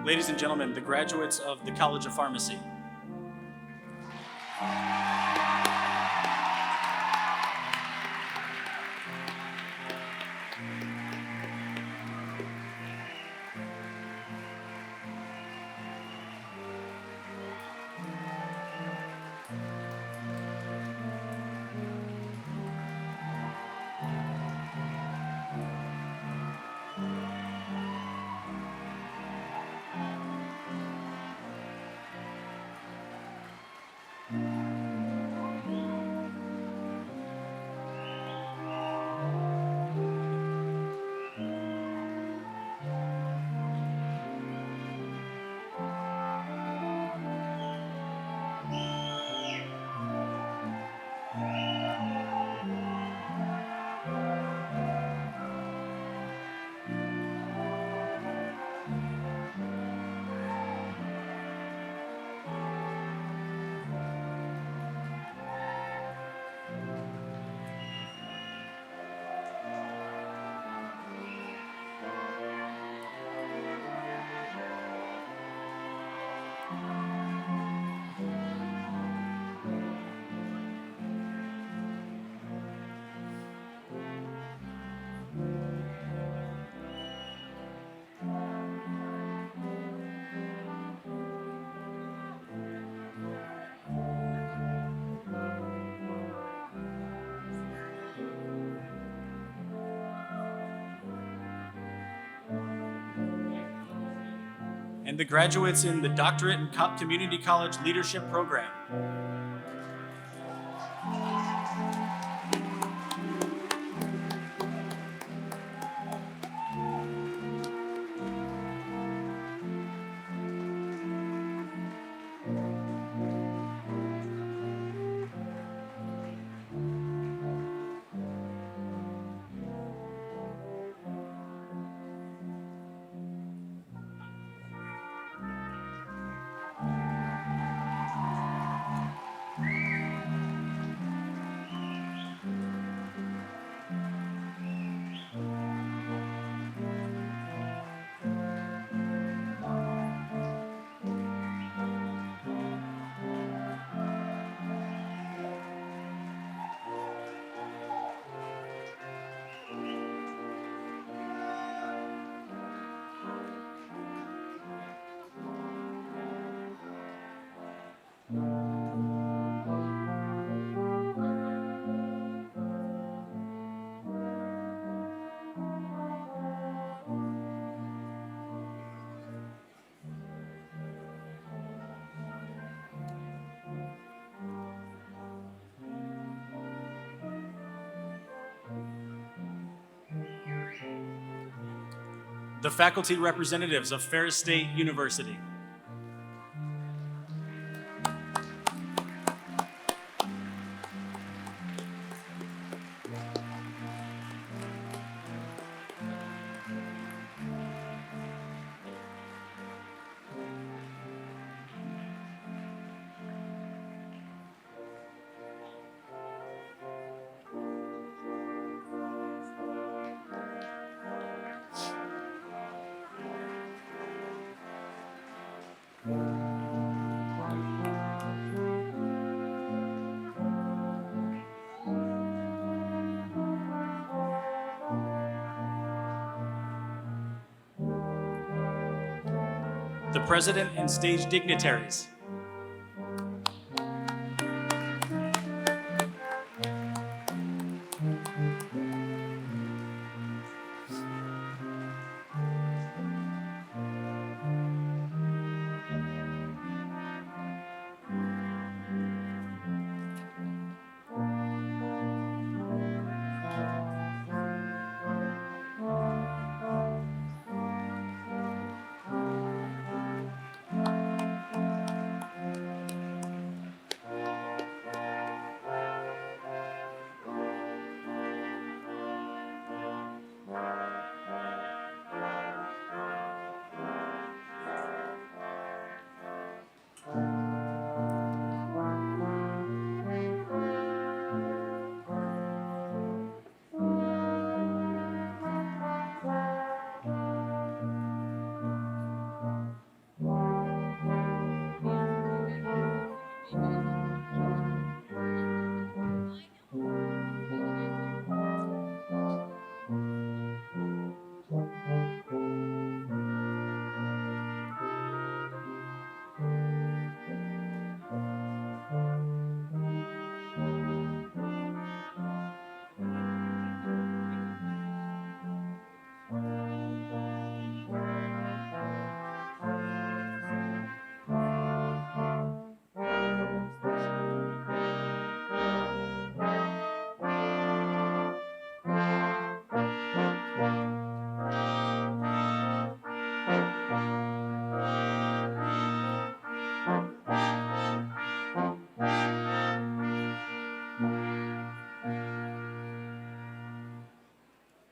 Ladies and gentlemen, the graduates of the College of Pharmacy. And the graduates in the Doctorate in Community College Leadership Program. The faculty representatives of Ferris State University. The president and stage dignitaries.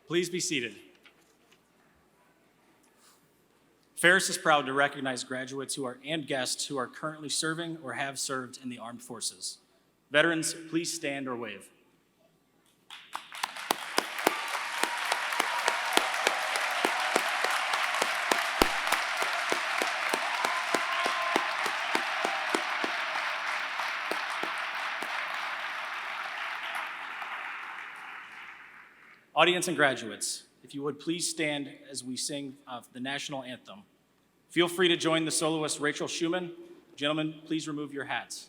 Please be seated. Ferris is proud to recognize graduates and guests who are currently serving or have served in the armed forces. Veterans, please stand or wave. Audience and graduates, if you would please stand as we sing the national anthem. Feel free to join the soloist Rachel Schumann. Gentlemen, please remove your hats.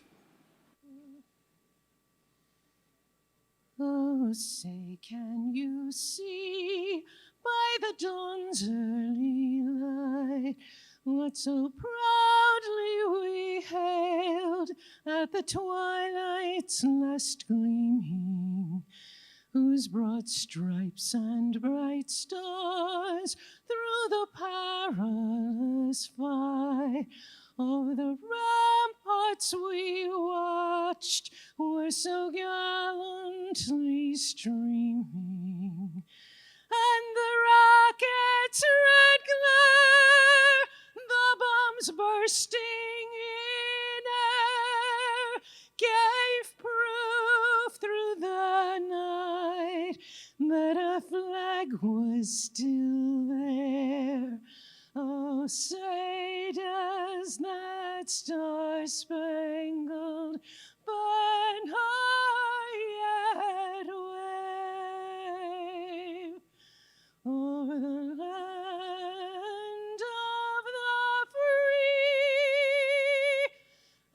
Oh, say, can you see by the dawn's early light what so proudly we hailed at the twilight's last gleaming, whose broad stripes and bright stars through the perilous fight over the ramparts we watched were so gallantly streaming, and the rocket's red glare, the bombs bursting in air, gave proof through the night that our flag was still there. Oh, say does that star-spangled banner yet wave over the land of the free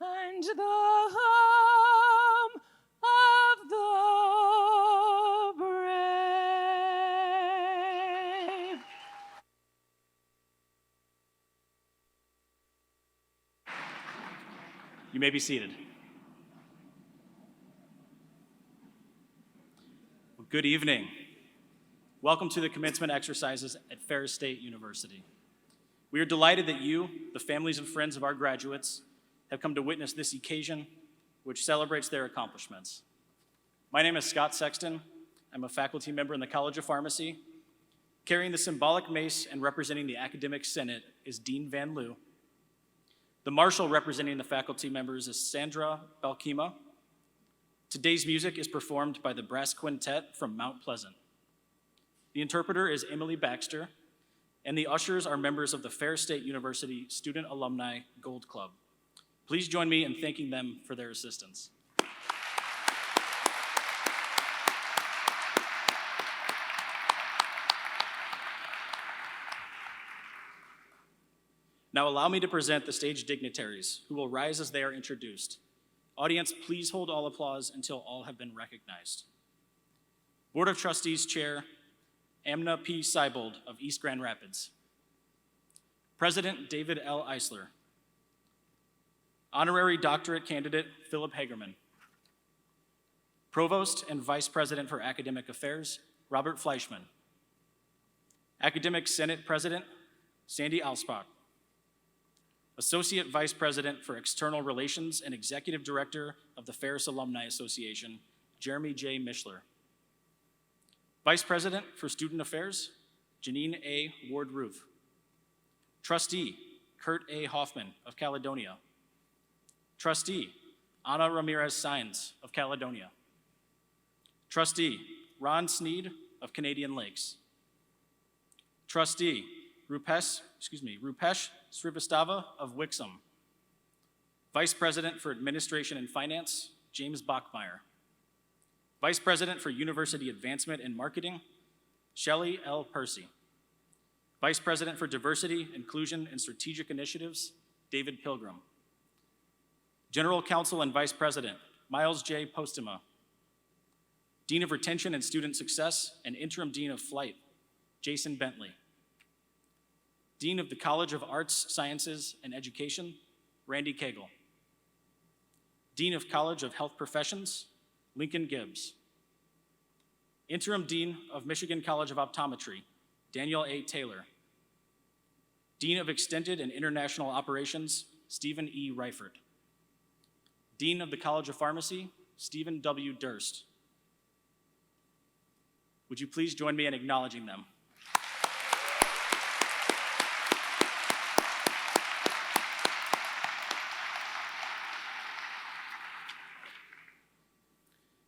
and the home of the brave? You may be seated. Well, good evening. Welcome to the commencement exercises at Ferris State University. We are delighted that you, the families and friends of our graduates, have come to witness this occasion, which celebrates their accomplishments. My name is Scott Sexton. I'm a faculty member in the College of Pharmacy. Carrying the symbolic mace and representing the Academic Senate is Dean Van Loo. The marshal representing the faculty members is Sandra Balkema. Today's music is performed by the Brass Quintet from Mount Pleasant. The interpreter is Emily Baxter, and the ushers are members of the Ferris State University Student Alumni Gold Club. Please join me in thanking them for their assistance. Now allow me to present the stage dignitaries who will rise as they are introduced. Audience, please hold all applause until all have been recognized. Board of Trustees Chair, Amna P. Seibold of East Grand Rapids. President David L. Eisler. Honorary Doctorate Candidate Philip Hagerman. Provost and Vice President for Academic Affairs, Robert Fleischman. Academic Senate President, Sandy Alspach. Associate Vice President for External Relations and Executive Director of the Ferris Alumni Association, Jeremy J. Mishler. Vice President for Student Affairs, Janine A. Ward-Roof. Trustee, Kurt A. Hoffman of Caledonia. Trustee, Ana Ramirez Saenz of Caledonia. Trustee, Ron Sneed of Canadian Lakes. Trustee, Rupesh Srivastava of Wixom. Vice President for Administration and Finance, James Bachmeyer. Vice President for University Advancement and Marketing, Shelley L. Percy. Vice President for Diversity, Inclusion, and Strategic Initiatives, David Pilgrim. General Counsel and Vice President, Miles J. Postema. Dean of Retention and Student Success and Interim Dean of Flight, Jason Bentley. Dean of the College of Arts, Sciences, and Education, Randy Cagle. Dean of College of Health Professions, Lincoln Gibbs. Interim Dean of Michigan College of Optometry, Daniel A. Taylor. Dean of Extended and International Operations, Stephen E. Reifert. Dean of the College of Pharmacy, Stephen W. Durst. Would you please join me in acknowledging them?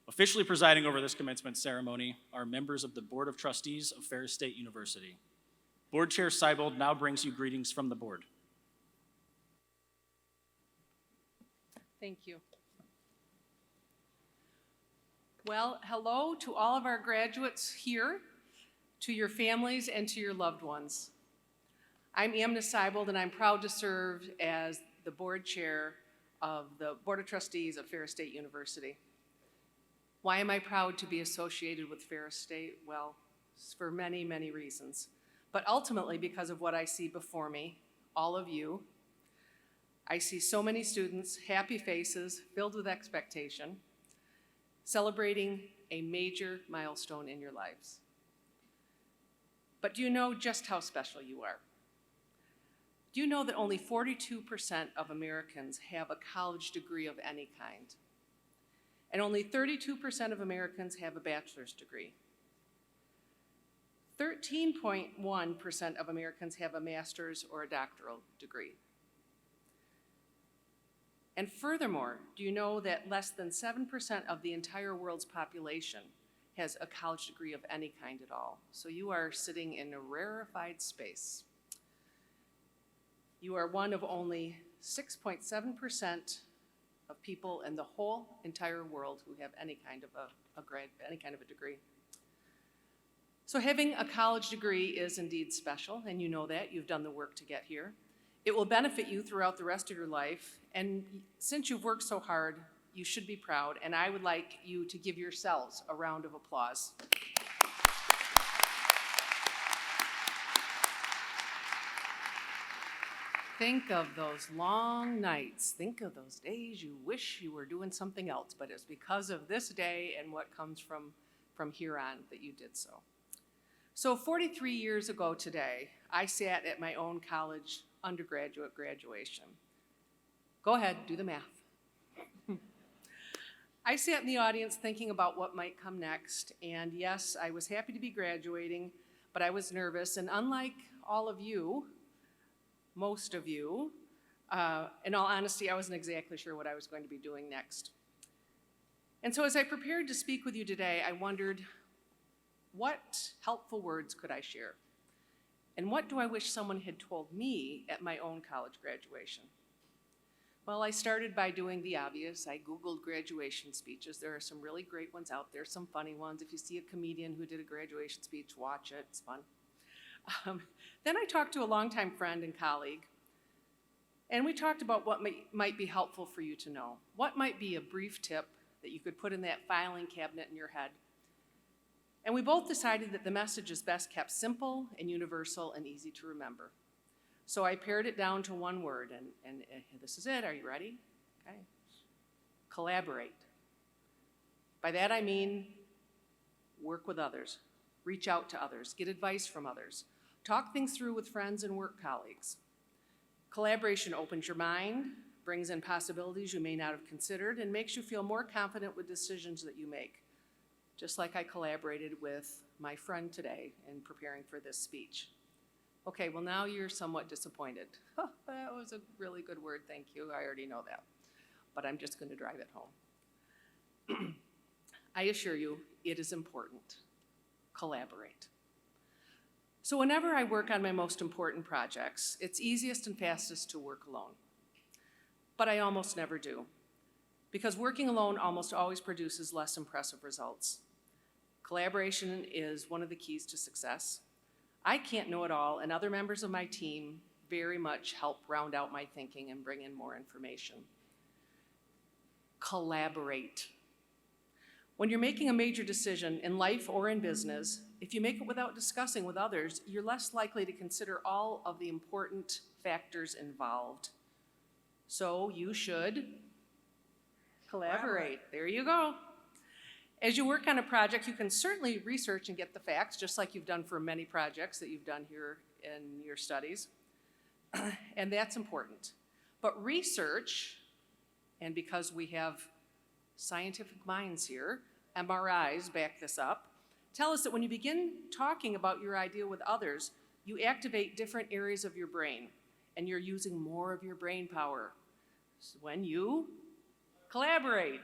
Officially presiding over this commencement ceremony are members of the Board of Trustees of Ferris State University. Board Chair Seibold now brings you greetings from the board. Thank you. Well, hello to all of our graduates here, to your families, and to your loved ones. I'm Amna Seibold, and I'm proud to serve as the board chair of the Board of Trustees of Ferris State University. Why am I proud to be associated with Ferris State? Well, it's for many, many reasons, but ultimately because of what I see before me, all of you. I see so many students, happy faces, filled with expectation, celebrating a major milestone in your lives. But do you know just how special you are? Do you know that only 42% of Americans have a college degree of any kind? And only 32% of Americans have a bachelor's degree. 13.1% of Americans have a master's or a doctoral degree. And furthermore, do you know that less than 7% of the entire world's population has a college degree of any kind at all? So you are sitting in a rarefied space. You are one of only 6.7% of people in the whole entire world who have any kind of a degree. So having a college degree is indeed special, and you know that. You've done the work to get here. It will benefit you throughout the rest of your life, and since you've worked so hard, you should be proud, and I would like you to give yourselves a round of applause. Think of those long nights. Think of those days you wish you were doing something else, but it's because of this day and what comes from here on that you did so. So 43 years ago today, I sat at my own college undergraduate graduation. Go ahead, do the math. I sat in the audience thinking about what might come next, and yes, I was happy to be graduating, but I was nervous, and unlike all of you, most of you, in all honesty, I wasn't exactly sure what I was going to be doing next. And so as I prepared to speak with you today, I wondered, what helpful words could I share? And what do I wish someone had told me at my own college graduation? Well, I started by doing the obvious. I Googled graduation speeches. There are some really great ones out there, some funny ones. If you see a comedian who did a graduation speech, watch it, it's fun. Then I talked to a longtime friend and colleague, and we talked about what might be helpful for you to know. What might be a brief tip that you could put in that filing cabinet in your head? And we both decided that the message is best kept simple and universal and easy to remember. So I pared it down to one word, and this is it. Are you ready? Okay. Collaborate. By that I mean work with others, reach out to others, get advice from others, talk things through with friends and work colleagues. Collaboration opens your mind, brings in possibilities you may not have considered, and makes you feel more confident with decisions that you make, just like I collaborated with my friend today in preparing for this speech. Okay, well now you're somewhat disappointed. Oh, that was a really good word, thank you. I already know that, but I'm just going to drive it home. I assure you, it is important. Collaborate. So whenever I work on my most important projects, it's easiest and fastest to work alone. But I almost never do, because working alone almost always produces less impressive results. Collaboration is one of the keys to success. I can't know it all, and other members of my team very much help round out my thinking and bring in more information. Collaborate. When you're making a major decision in life or in business, if you make it without discussing with others, you're less likely to consider all of the important factors involved. So you should collaborate. There you go. As you work on a project, you can certainly research and get the facts, just like you've done for many projects that you've done here in your studies, and that's important. But research, and because we have scientific minds here, MRIs back this up, tell us that when you begin talking about your idea with others, you activate different areas of your brain, and you're using more of your brain power when you collaborate.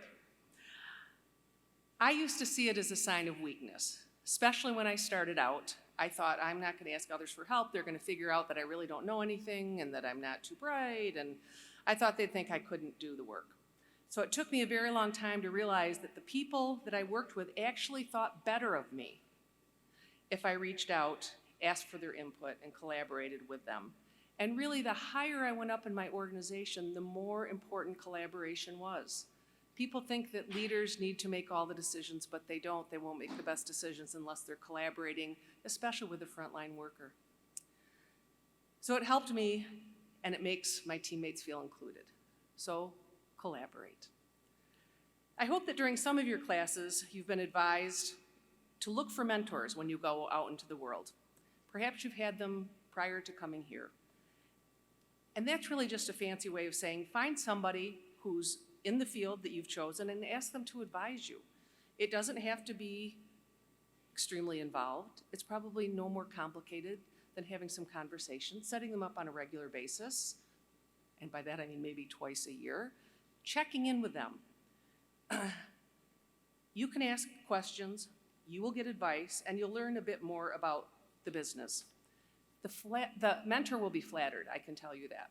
I used to see it as a sign of weakness, especially when I started out. I thought, I'm not going to ask others for help. They're going to figure out that I really don't know anything and that I'm not too bright, and I thought they'd think I couldn't do the work. So it took me a very long time to realize that the people that I worked with actually thought better of me if I reached out, asked for their input, and collaborated with them. And really, the higher I went up in my organization, the more important collaboration was. People think that leaders need to make all the decisions, but they don't. They won't make the best decisions unless they're collaborating, especially with the frontline worker. So it helped me, and it makes my teammates feel included. So collaborate. I hope that during some of your classes, you've been advised to look for mentors when you go out into the world. Perhaps you've had them prior to coming here. And that's really just a fancy way of saying, find somebody who's in the field that you've chosen and ask them to advise you. It doesn't have to be extremely involved. It's probably no more complicated than having some conversations, setting them up on a regular basis, and by that I mean maybe twice a year, checking in with them. You can ask questions, you will get advice, and you'll learn a bit more about the business. The mentor will be flattered, I can tell you that.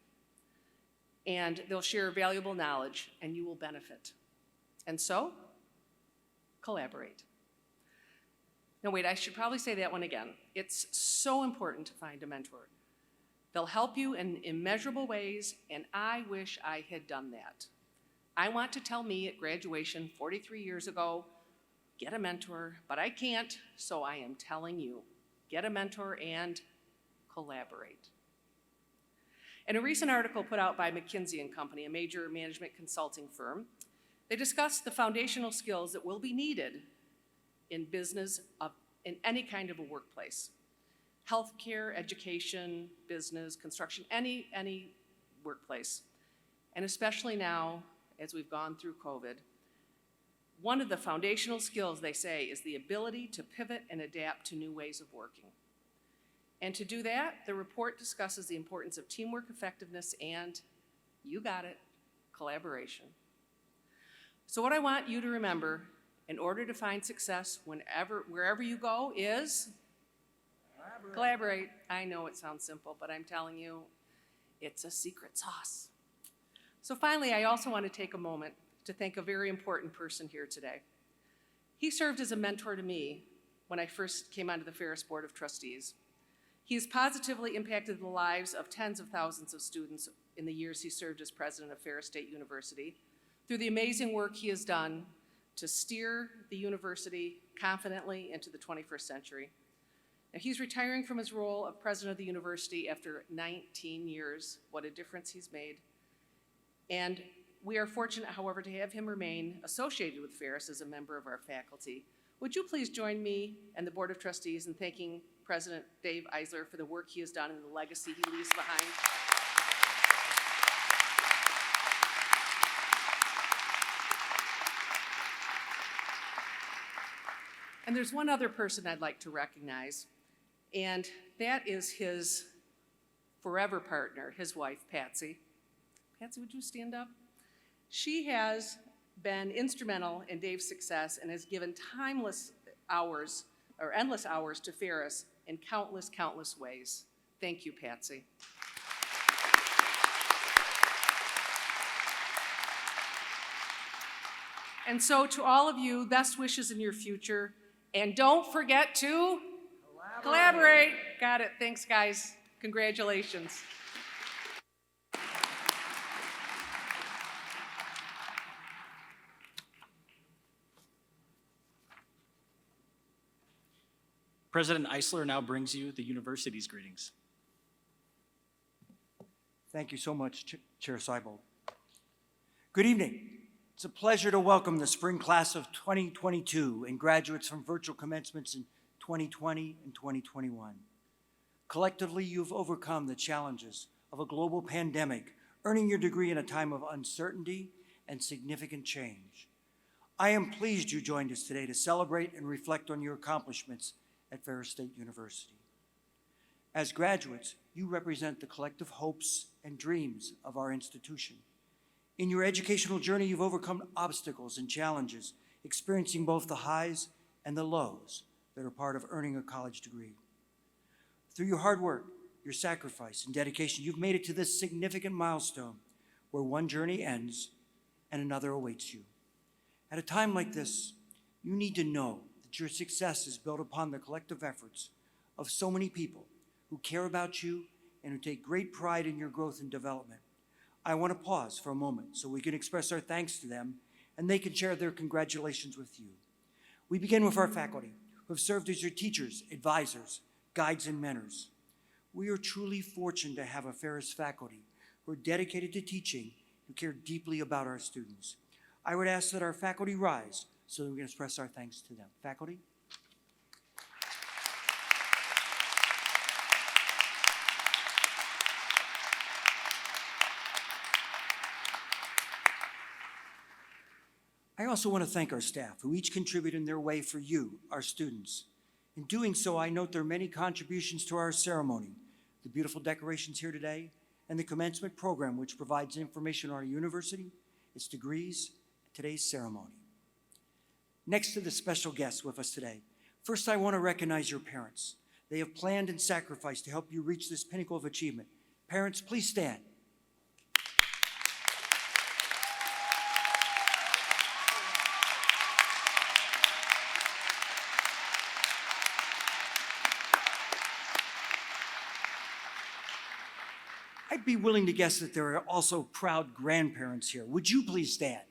And they'll share valuable knowledge, and you will benefit. And so, collaborate. No, wait, I should probably say that one again. It's so important to find a mentor. They'll help you in immeasurable ways, and I wish I had done that. I want to tell me at graduation 43 years ago, get a mentor, but I can't, so I am telling you, get a mentor and collaborate. In a recent article put out by McKinsey & Company, a major management consulting firm, they discussed the foundational skills that will be needed in business, in any kind of a workplace. Healthcare, education, business, construction, any workplace. And especially now, as we've gone through COVID, one of the foundational skills, they say, is the ability to pivot and adapt to new ways of working. And to do that, the report discusses the importance of teamwork, effectiveness, and, you got it, collaboration. So what I want you to remember in order to find success wherever you go is collaborate. I know it sounds simple, but I'm telling you, it's a secret sauce. So finally, I also want to take a moment to thank a very important person here today. He served as a mentor to me when I first came onto the Ferris Board of Trustees. He has positively impacted the lives of tens of thousands of students in the years he served as president of Ferris State University through the amazing work he has done to steer the university confidently into the 21st century. Now, he's retiring from his role of president of the university after 19 years. What a difference he's made. And we are fortunate, however, to have him remain associated with Ferris as a member of our faculty. Would you please join me and the Board of Trustees in thanking President Dave Eisler for the work he has done and the legacy he leaves behind? And there's one other person I'd like to recognize, and that is his forever partner, his wife, Patsy. Patsy, would you stand up? She has been instrumental in Dave's success and has given endless hours to Ferris in countless ways. Thank you, Patsy. And so to all of you, best wishes in your future. And don't forget to collaborate. Got it. Thanks, guys. Congratulations. President Eisler now brings you the university's greetings. Thank you so much, Chair Seibel. Good evening. It's a pleasure to welcome the spring class of 2022 and graduates from virtual commencements in 2020 and 2021. Collectively, you've overcome the challenges of a global pandemic, earning your degree in a time of uncertainty and significant change. I am pleased you joined us today to celebrate and reflect on your accomplishments at Ferris State University. As graduates, you represent the collective hopes and dreams of our institution. In your educational journey, you've overcome obstacles and challenges, experiencing both the highs and the lows that are part of earning a college degree. Through your hard work, your sacrifice, and dedication, you've made it to this significant milestone where one journey ends and another awaits you. At a time like this, you need to know that your success is built upon the collective efforts of so many people who care about you and who take great pride in your growth and development. I want to pause for a moment so we can express our thanks to them and they can share their congratulations with you. We begin with our faculty, who have served as your teachers, advisors, guides, and mentors. We are truly fortunate to have a Ferris faculty who are dedicated to teaching and care deeply about our students. I would ask that our faculty rise so that we can express our thanks to them. Faculty? I also want to thank our staff, who each contribute in their way for you, our students. In doing so, I note their many contributions to our ceremony, the beautiful decorations here today, and the commencement program, which provides information on our university, its degrees, and today's ceremony. Next to the special guests with us today, first I want to recognize your parents. They have planned and sacrificed to help you reach this pinnacle of achievement. Parents, please stand. I'd be willing to guess that there are also proud grandparents here. Would you please stand?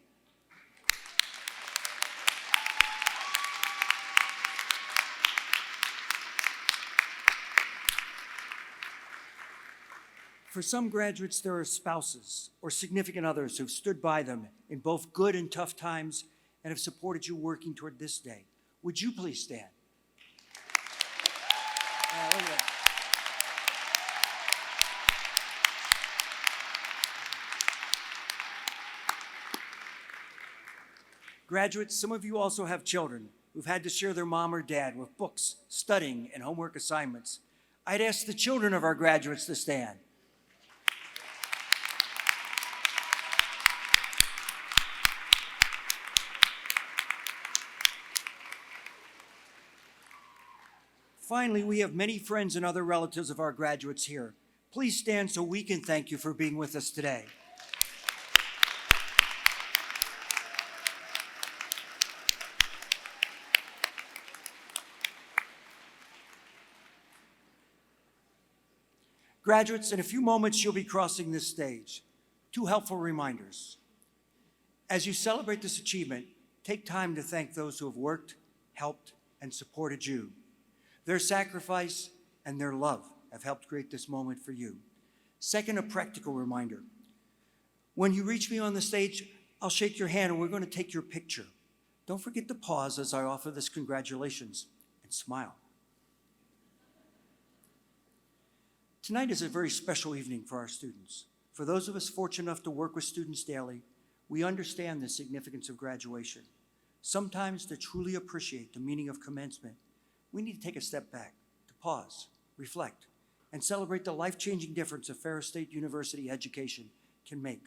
For some graduates, there are spouses or significant others who've stood by them in both good and tough times and have supported you working toward this day. Would you please stand? Look at that. Graduates, some of you also have children who've had to share their mom or dad with books, studying, and homework assignments. I'd ask the children of our graduates to stand. Finally, we have many friends and other relatives of our graduates here. Please stand so we can thank you for being with us today. Graduates, in a few moments, you'll be crossing this stage. Two helpful reminders. As you celebrate this achievement, take time to thank those who have worked, helped, and supported you. Their sacrifice and their love have helped create this moment for you. Second, a practical reminder. When you reach me on the stage, I'll shake your hand and we're going to take your picture. Don't forget to pause as I offer this congratulations and smile. Tonight is a very special evening for our students. For those of us fortunate enough to work with students daily, we understand the significance of graduation. Sometimes to truly appreciate the meaning of commencement, we need to take a step back, to pause, reflect, and celebrate the life-changing difference a Ferris State University education can make.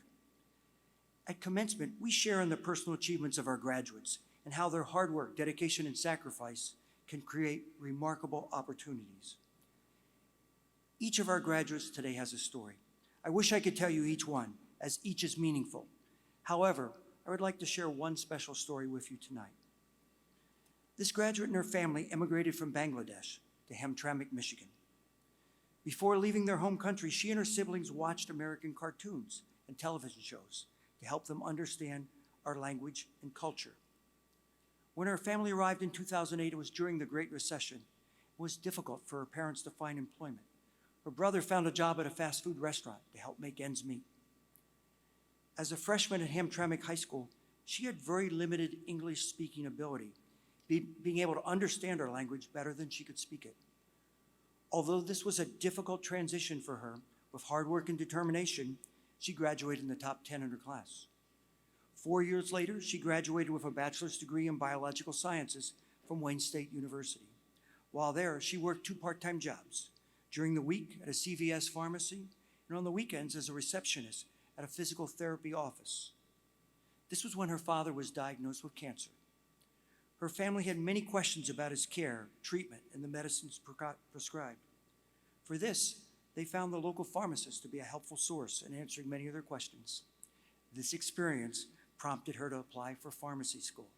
At commencement, we share in the personal achievements of our graduates and how their hard work, dedication, and sacrifice can create remarkable opportunities. Each of our graduates today has a story. I wish I could tell you each one, as each is meaningful. However, I would like to share one special story with you tonight. This graduate and her family immigrated from Bangladesh to Hamtramck, Michigan. Before leaving their home country, she and her siblings watched American cartoons and television shows to help them understand our language and culture. When her family arrived in 2008, it was during the Great Recession. It was difficult for her parents to find employment. Her brother found a job at a fast food restaurant to help make ends meet. As a freshman at Hamtramck High School, she had very limited English speaking ability, being able to understand our language better than she could speak it. Although this was a difficult transition for her, with hard work and determination, she graduated in the top 10 in her class. 4 years later, she graduated with a bachelor's degree in biological sciences from Wayne State University. While there, she worked 2 part-time jobs, during the week at a CVS pharmacy and on the weekends as a receptionist at a physical therapy office. This was when her father was diagnosed with cancer. Her family had many questions about his care, treatment, and the medicines prescribed. For this, they found the local pharmacist to be a helpful source in answering many of their questions. This experience prompted her to apply for pharmacy school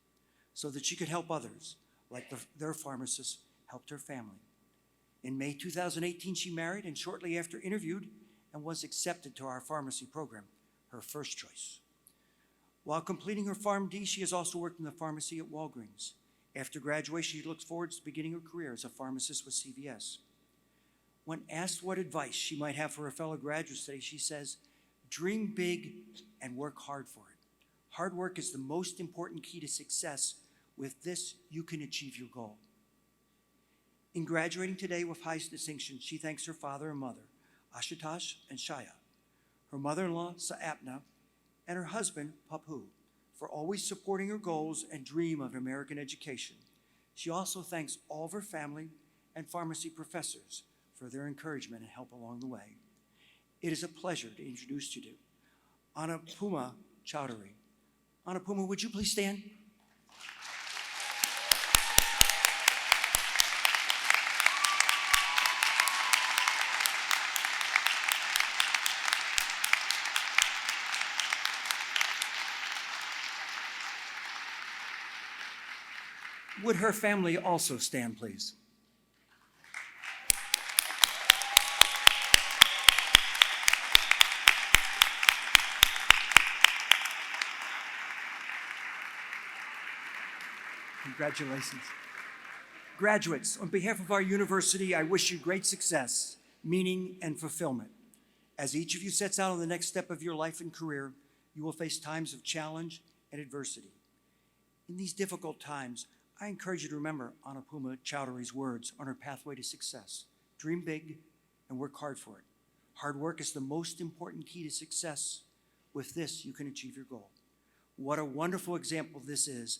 so that she could help others, like their pharmacist helped her family. In May 2018, she married and shortly after interviewed and was accepted to our pharmacy program, her first choice. While completing her PharmD, she has also worked in the pharmacy at Walgreens. After graduation, she looks forward to beginning her career as a pharmacist with CVS. When asked what advice she might have for her fellow graduates today, she says, "Dream big and work hard for it. Hard work is the most important key to success. With this, you can achieve your goal." In graduating today with highest distinction, she thanks her father and mother, Ashutosh and Shaya, her mother-in-law, Saapna, and her husband, Papu, for always supporting her goals and dream of American education. She also thanks all of her family and pharmacy professors for their encouragement and help along the way. It is a pleasure to introduce you to Annapuma Chowdhury. Annapuma, would you please stand? Would her family also stand, please? Congratulations. Graduates, on behalf of our university, I wish you great success, meaning, and fulfillment. As each of you sets out on the next step of your life and career, you will face times of challenge and adversity. In these difficult times, I encourage you to remember Annapuma Chowdhury's words on her pathway to success. Dream big and work hard for it. Hard work is the most important key to success. With this, you can achieve your goal. What a wonderful example this is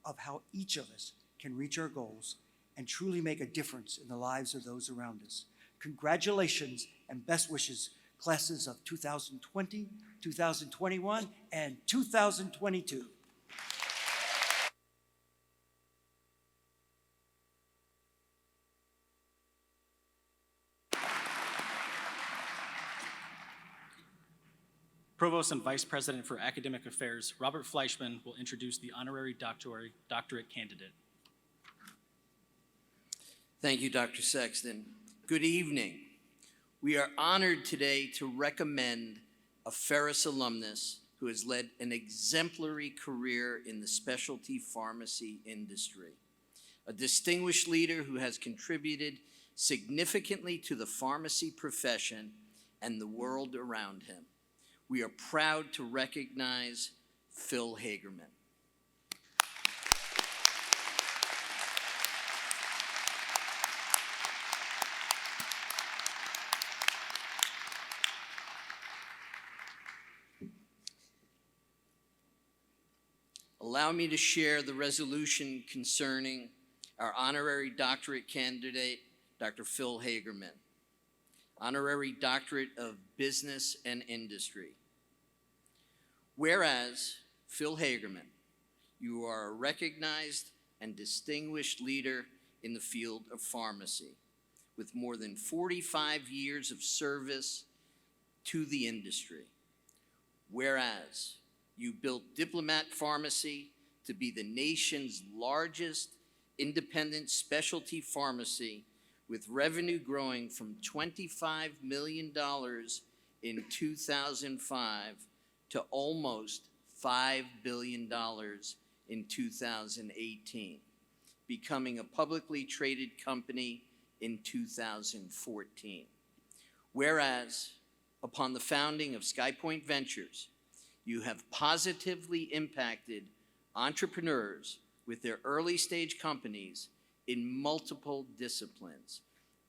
of how each of us can reach our goals and truly make a difference in the lives of those around us. Congratulations and best wishes, classes of 2020, 2021, and 2022. Provost and Vice President for Academic Affairs, Robert Fleischman, will introduce the honorary doctorate candidate. Thank you, Dr. Sexton. Good evening. We are honored today to recommend a Ferris alumnus who has led an exemplary career in the specialty pharmacy industry, a distinguished leader who has contributed significantly to the pharmacy profession and the world around him. We are proud to recognize Phil Hagerman. Allow me to share the resolution concerning our honorary doctorate candidate, Dr. Phil Hagerman. Honorary Doctorate of Business and Industry. Whereas, Phil Hagerman, you are a recognized and distinguished leader in the field of pharmacy, with more than 45 years of service to the industry. Whereas, you built Diplomat Pharmacy to be the nation's largest independent specialty pharmacy, with revenue growing from $25 million in 2005 to almost $5 billion in 2018, becoming a publicly traded company in 2014. Whereas, upon the founding of SkyPoint Ventures, you have positively impacted entrepreneurs with their early stage companies in multiple disciplines,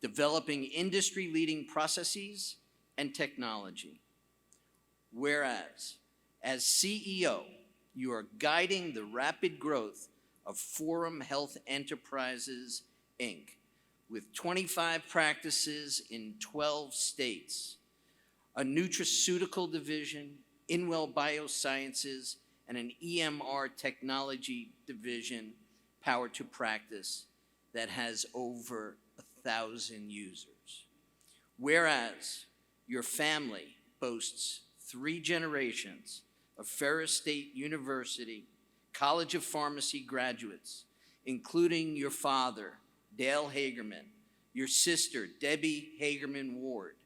developing industry-leading processes and technology. Whereas, as CEO, you are guiding the rapid growth of Forum Health Enterprises, Inc., with 25 practices in 12 states, a nutraceutical division, Inwell Biosciences, and an EMR technology division, Power to Practice, that has over 1,000 users. Whereas your family boasts 3 generations of Ferris State University College of Pharmacy graduates, including your father, Dale Hagerman, your sister, Debbie Hagerman Ward,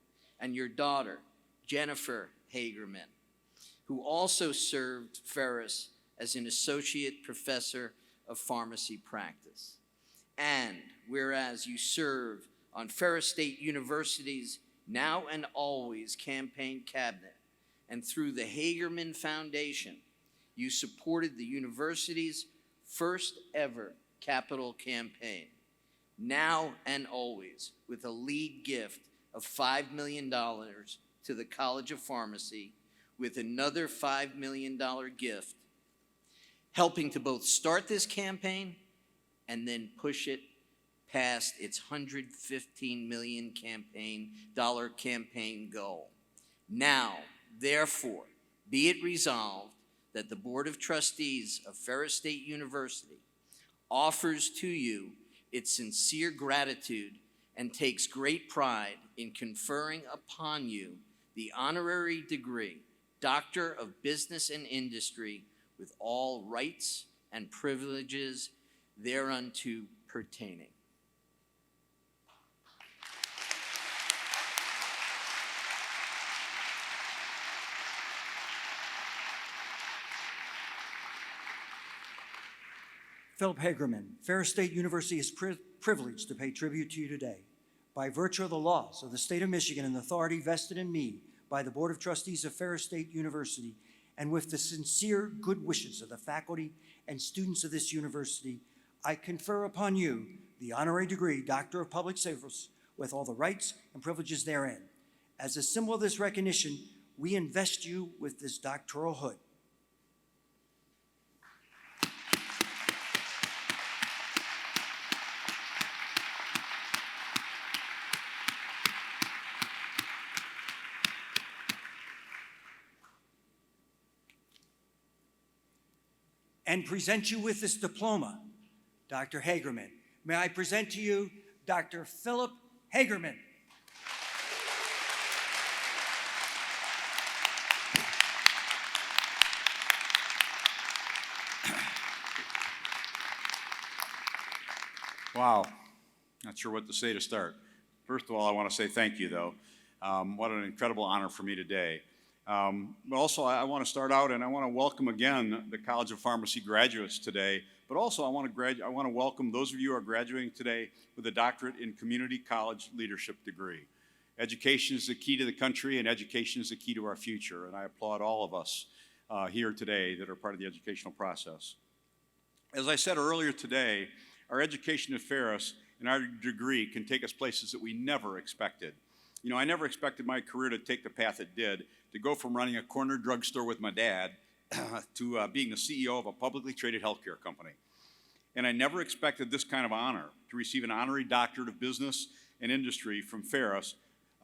and your daughter, Jennifer Hagerman, who also served Ferris as an associate professor of pharmacy practice. And whereas you serve on Ferris State University's Now and Always campaign cabinet, and through the Hagerman Foundation, you supported the university's first ever capital campaign, Now and Always, with a lead gift of $5 million to the College of Pharmacy, with another $5 million gift, helping to both start this campaign and then push it past its $115 million campaign goal. Now, therefore, be it resolved that the Board of Trustees of Ferris State University offers to you its sincere gratitude and takes great pride in conferring upon you the honorary degree, Doctor of Business and Industry, with all rights and privileges thereunto pertaining. Philip Hagerman, Ferris State University is privileged to pay tribute to you today. By virtue of the laws of the state of Michigan and the authority vested in me by the Board of Trustees of Ferris State University, and with the sincere good wishes of the faculty and students of this university, I confer upon you the honorary degree, Doctor of Public Service, with all the rights and privileges therein. As a symbol of this recognition, we invest you with this doctoral hood. And present you with this diploma, Dr. Hagerman. May I present to you Dr. Philip Hagerman. Wow, not sure what to say to start. First of all, I want to say thank you, though. What an incredible honor for me today. But also, I want to start out and I want to welcome again the College of Pharmacy graduates today. But also, I want to welcome those of you who are graduating today with a doctorate in community college leadership degree. Education is the key to the country, and education is the key to our future. And I applaud all of us here today that are part of the educational process. As I said earlier today, our education at Ferris and our degree can take us places that we never expected. You know, I never expected my career to take the path it did, to go from running a corner drugstore with my dad to being the CEO of a publicly traded healthcare company. And I never expected this kind of honor, to receive an honorary doctorate of business and industry from Ferris,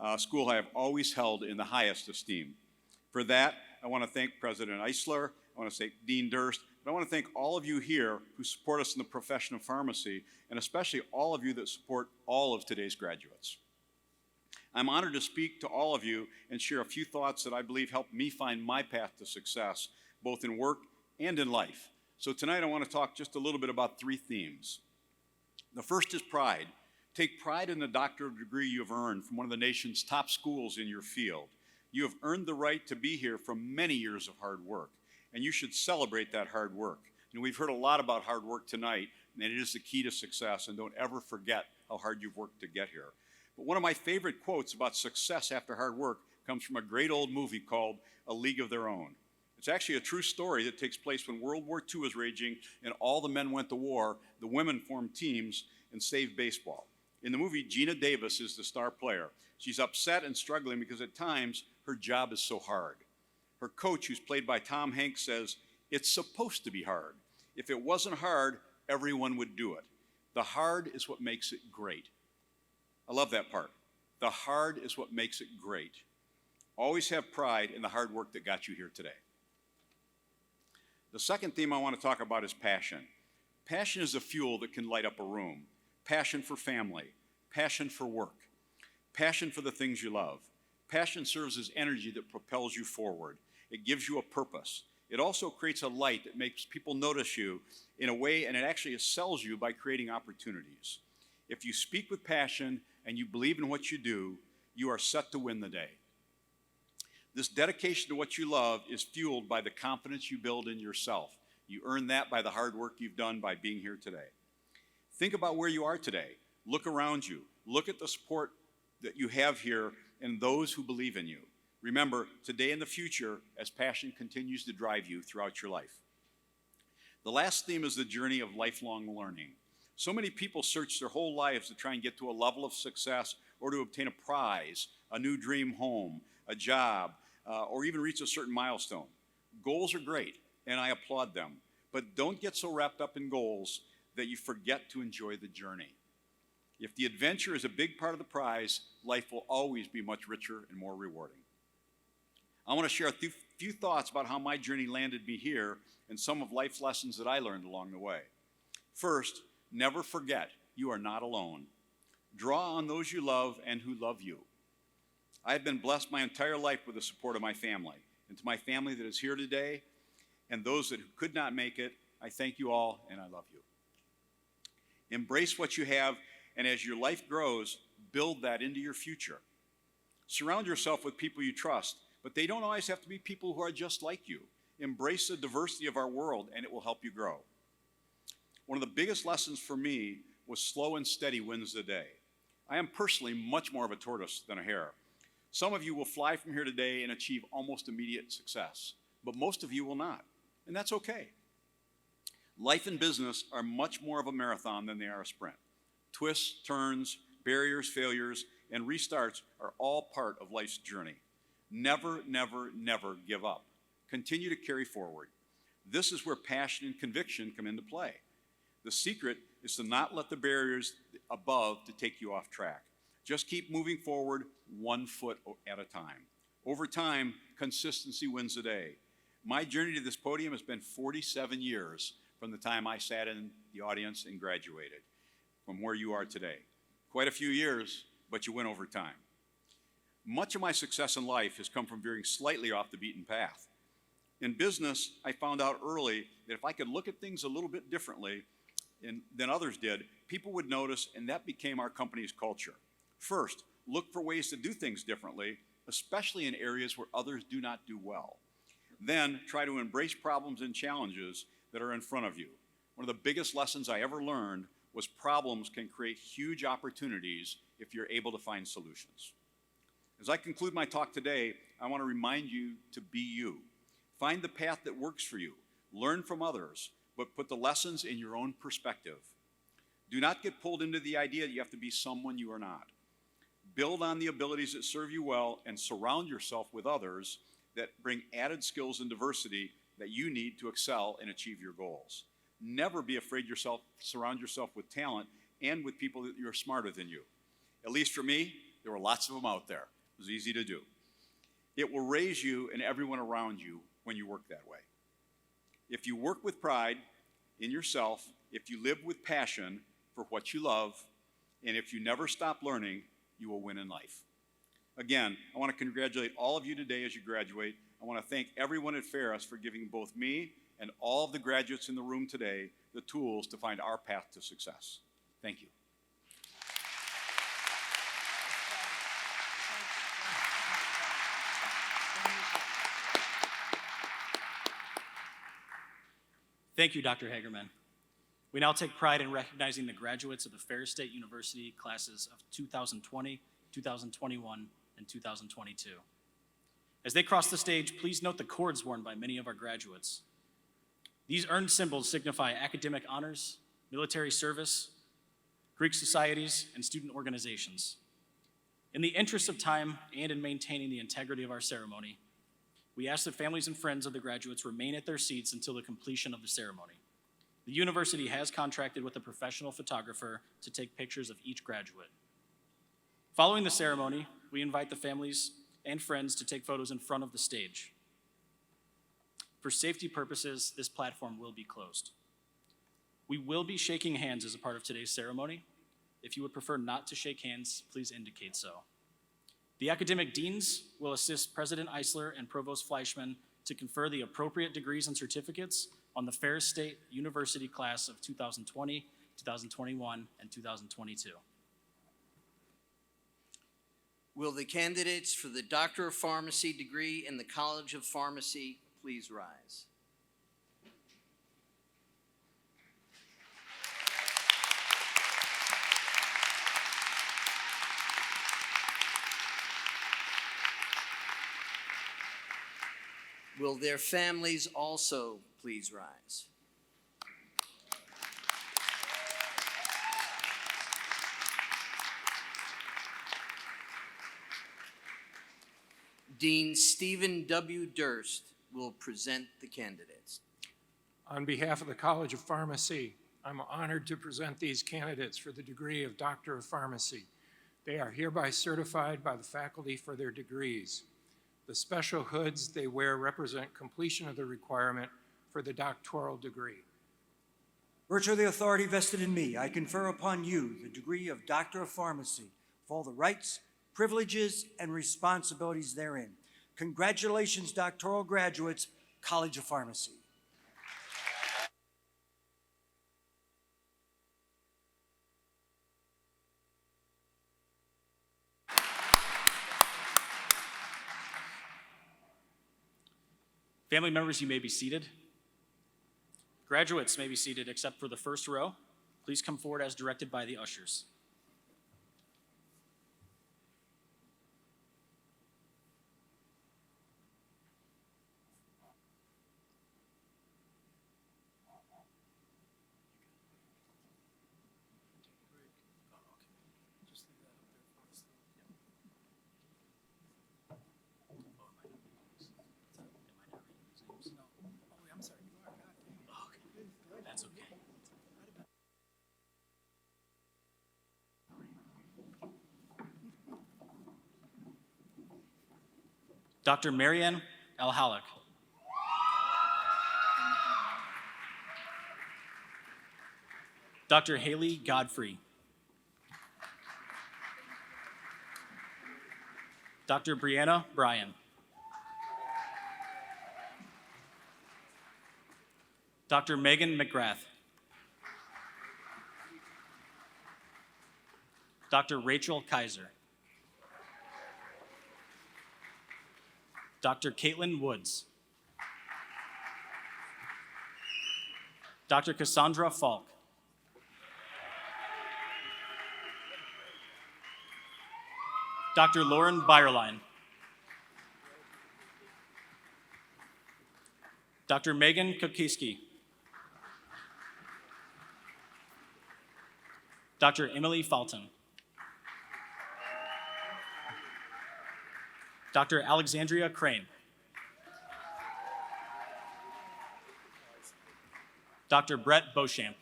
a school I have always held in the highest esteem. For that, I want to thank President Eisler, I want to thank Dean Durst, but I want to thank all of you here who support us in the profession of pharmacy, and especially all of you that support all of today's graduates. I'm honored to speak to all of you and share a few thoughts that I believe helped me find my path to success, both in work and in life. So tonight I want to talk just a little bit about 3 themes. The first is pride. Take pride in the doctorate degree you have earned from one of the nation's top schools in your field. You have earned the right to be here from many years of hard work, and you should celebrate that hard work. You know, we've heard a lot about hard work tonight, and it is the key to success, and don't ever forget how hard you've worked to get here. But one of my favorite quotes about success after hard work comes from a great old movie called A League of Their Own. It's actually a true story that takes place when World War II was raging and all the men went to war. The women formed teams and saved baseball. In the movie, Gina Davis is the star player. She's upset and struggling because at times her job is so hard. Her coach, who's played by Tom Hanks, says, It's supposed to be hard. If it wasn't hard, everyone would do it. The hard is what makes it great. I love that part. The hard is what makes it great. Always have pride in the hard work that got you here today. The second theme I want to talk about is passion. Passion is the fuel that can light up a room. Passion for family, passion for work, passion for the things you love. Passion serves as energy that propels you forward. It gives you a purpose. It also creates a light that makes people notice you in a way, and it actually excels you by creating opportunities. If you speak with passion and you believe in what you do, you are set to win the day. This dedication to what you love is fueled by the confidence you build in yourself. You earn that by the hard work you've done by being here today. Think about where you are today. Look around you. Look at the support that you have here and those who believe in you. Remember, today and the future, as passion continues to drive you throughout your life. The last theme is the journey of lifelong learning. So many people search their whole lives to try and get to a level of success or to obtain a prize, a new dream home, a job, or even reach a certain milestone. Goals are great, and I applaud them, but don't get so wrapped up in goals that you forget to enjoy the journey. If the adventure is a big part of the prize, life will always be much richer and more rewarding. I want to share a few thoughts about how my journey landed me here and some of life's lessons that I learned along the way. First, never forget you are not alone. Draw on those you love and who love you. I have been blessed my entire life with the support of my family. And to my family that is here today and those that could not make it, I thank you all and I love you. Embrace what you have, and as your life grows, build that into your future. Surround yourself with people you trust, but they don't always have to be people who are just like you. Embrace the diversity of our world, and it will help you grow. One of the biggest lessons for me was slow and steady wins the day. I am personally much more of a tortoise than a hare. Some of you will fly from here today and achieve almost immediate success, but most of you will not, and that's okay. Life and business are much more of a marathon than they are a sprint. Twists, turns, barriers, failures, and restarts are all part of life's journey. Never, never, never give up. Continue to carry forward. This is where passion and conviction come into play. The secret is to not let the barriers above to take you off track. Just keep moving forward 1 foot at a time. Over time, consistency wins the day. My journey to this podium has been 47 years from the time I sat in the audience and graduated, from where you are today. Quite a few years, but you win over time. Much of my success in life has come from veering slightly off the beaten path. In business, I found out early that if I could look at things a little bit differently than others did, people would notice, and that became our company's culture. First, look for ways to do things differently, especially in areas where others do not do well. Then, try to embrace problems and challenges that are in front of you. One of the biggest lessons I ever learned was problems can create huge opportunities if you're able to find solutions. As I conclude my talk today, I want to remind you to be you. Find the path that works for you. Learn from others, but put the lessons in your own perspective. Do not get pulled into the idea that you have to be someone you are not. Build on the abilities that serve you well and surround yourself with others that bring added skills and diversity that you need to excel and achieve your goals. Never be afraid surround yourself with talent and with people that are smarter than you. At least for me, there were lots of them out there. It was easy to do. It will raise you and everyone around you when you work that way. If you work with pride in yourself, if you live with passion for what you love, and if you never stop learning, you will win in life. Again, I want to congratulate all of you today as you graduate. I want to thank everyone at Ferris for giving both me and all of the graduates in the room today the tools to find our path to success. Thank you. Thank you, Dr. Hagerman. We now take pride in recognizing the graduates of the Ferris State University classes of 2020, 2021, and 2022. As they cross the stage, please note the cords worn by many of our graduates. These earned symbols signify academic honors, military service, Greek societies, and student organizations. In the interest of time and in maintaining the integrity of our ceremony, We ask that families and friends of the graduates remain at their seats until the completion of the ceremony. The university has contracted with a professional photographer to take pictures of each graduate. Following the ceremony, we invite the families and friends to take photos in front of the stage. For safety purposes, this platform will be closed. We will be shaking hands as a part of today's ceremony. If you would prefer not to shake hands, please indicate so. The academic deans will assist President Eisler and Provost Fleischman to confer the appropriate degrees and certificates on the Ferris State University class of 2020, 2021, and 2022. Will the candidates for the Doctor of Pharmacy degree in the College of Pharmacy please rise? Will their families also please rise? Dean Stephen W. Durst will present the candidates. On behalf of the College of Pharmacy, I'm honored to present these candidates for the degree of Doctor of Pharmacy. They are hereby certified by the faculty for their degrees. The special hoods they wear represent completion of the requirement for the doctoral degree. Virtue of the authority vested in me, I confer upon you the degree of Doctor of Pharmacy with all the rights, privileges, and responsibilities therein. Congratulations, doctoral graduates, College of Pharmacy. Family members, you may be seated. Graduates may be seated except for the first row. Please come forward as directed by the ushers. That's okay. Dr. Marianne L. Halleck. Dr. Haley Godfrey. Dr. Brianna Bryan. Dr. Megan McGrath. Dr. Rachel Kaiser. Dr. Caitlin Woods. Dr. Cassandra Falk. Dr. Lauren Byerline. Dr. Megan Kokiski. Dr. Emily Fulton. Dr. Alexandria Crane. Dr. Brett Beauchamp.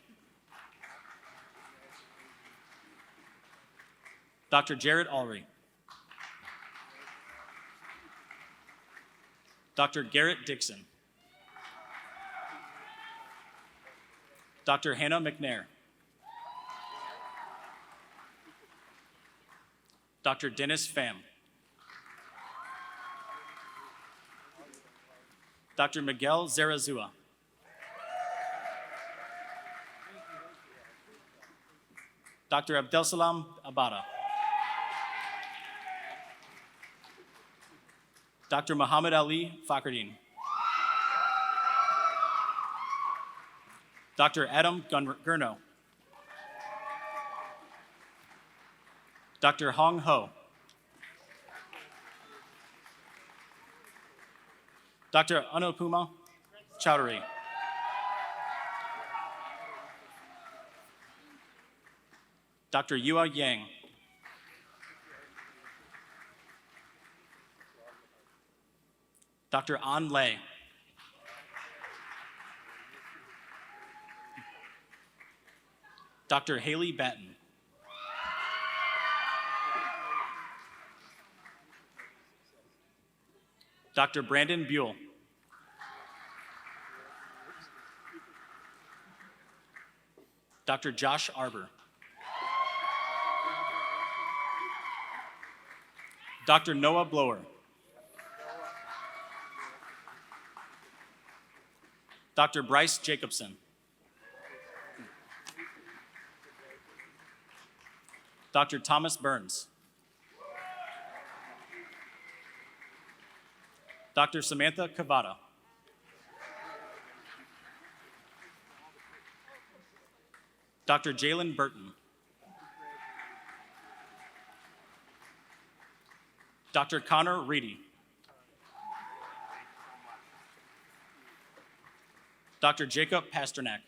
Dr. Jared Ulrey. Dr. Garrett Dixon. Dr. Hannah McNair. Dr. Dennis Pham. Dr. Miguel Zarazua. Dr. Abdelsalam Abada. Dr. Muhammad Ali Fakhreddin. Dr. Adam Gurno. Dr. Hong Ho. Dr. Anupama Chowdhury. Dr. Yua Yang. Dr. An Lei. Dr. Haley Batten. Dr. Brandon Buell. Dr. Josh Arbor. Dr. Noah Blower. Dr. Bryce Jacobson. Dr. Thomas Burns. Dr. Samantha Cavada. Dr. Jalen Burton. Dr. Connor Reedy. Dr. Jacob Pasternak.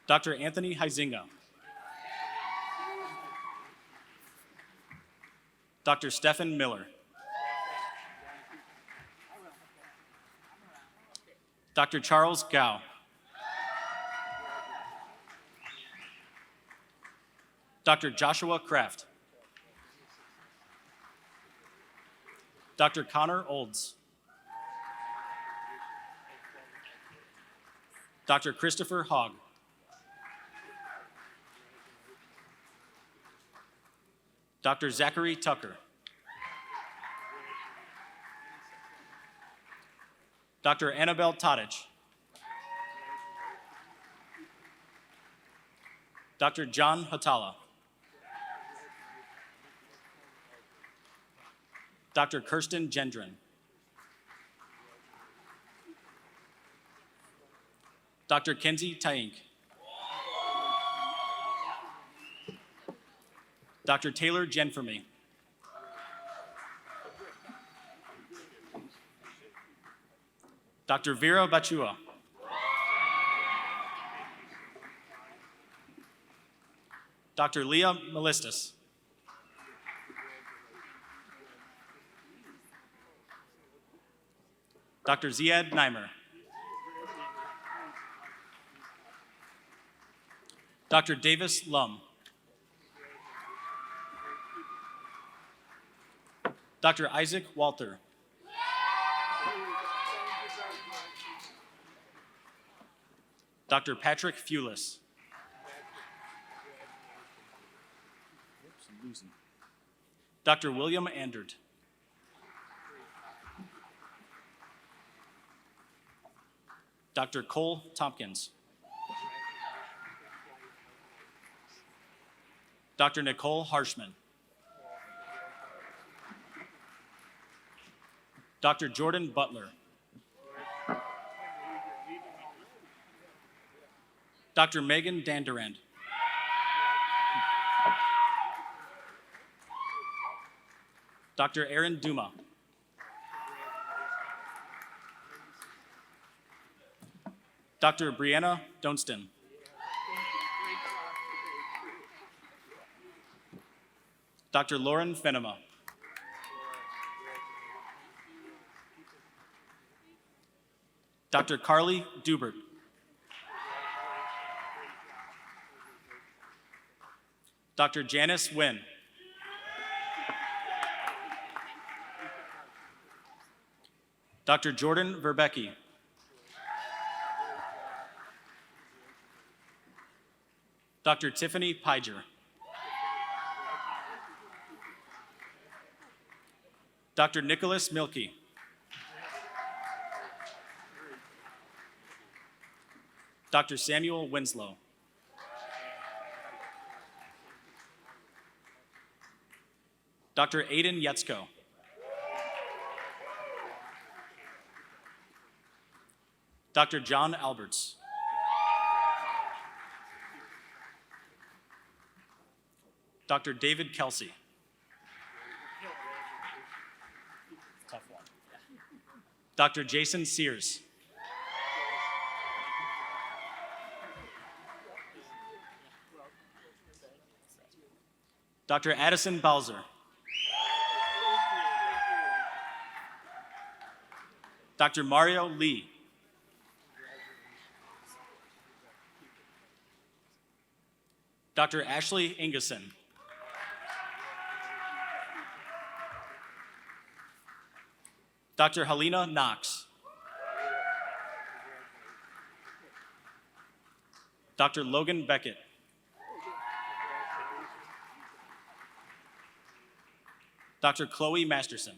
Dr. Anthony Huizinga. Dr. Stephen Miller. Dr. Charles Gao. Dr. Joshua Kraft. Dr. Connor Olds. Dr. Christopher Hogg. Dr. Zachary Tucker. Dr. Annabelle Todich. Dr. John Hatala. Dr. Kirsten Gendron. Dr. Kenzie Taink. Dr. Taylor Jenfermy. Dr. Vera Bachua. Dr. Leah Melistus. Dr. Ziad Neimer. Dr. Davis Lum. Dr. Isaac Walter. Dr. Patrick Fulis. Dr. William Andert. Dr. Cole Tompkins. Dr. Nicole Harshman. Dr. Jordan Butler. Dr. Megan Dandurand. Dr. Aaron Duma. Dr. Brianna Donston. Dr. Lauren Fenema. Dr. Carly Dubert. Dr. Janice Wynn. Dr. Jordan Verbecki. Dr. Tiffany Piger. Dr. Nicholas Milkey. Dr. Samuel Winslow. Dr. Aiden Yetzko. Dr. John Alberts. Dr. David Kelsey. Tough one. Dr. Jason Sears. Dr. Addison Bowser. Dr. Mario Lee. Dr. Ashley Ingeson. Dr. Helena Knox. Dr. Logan Beckett. Dr. Chloe Masterson.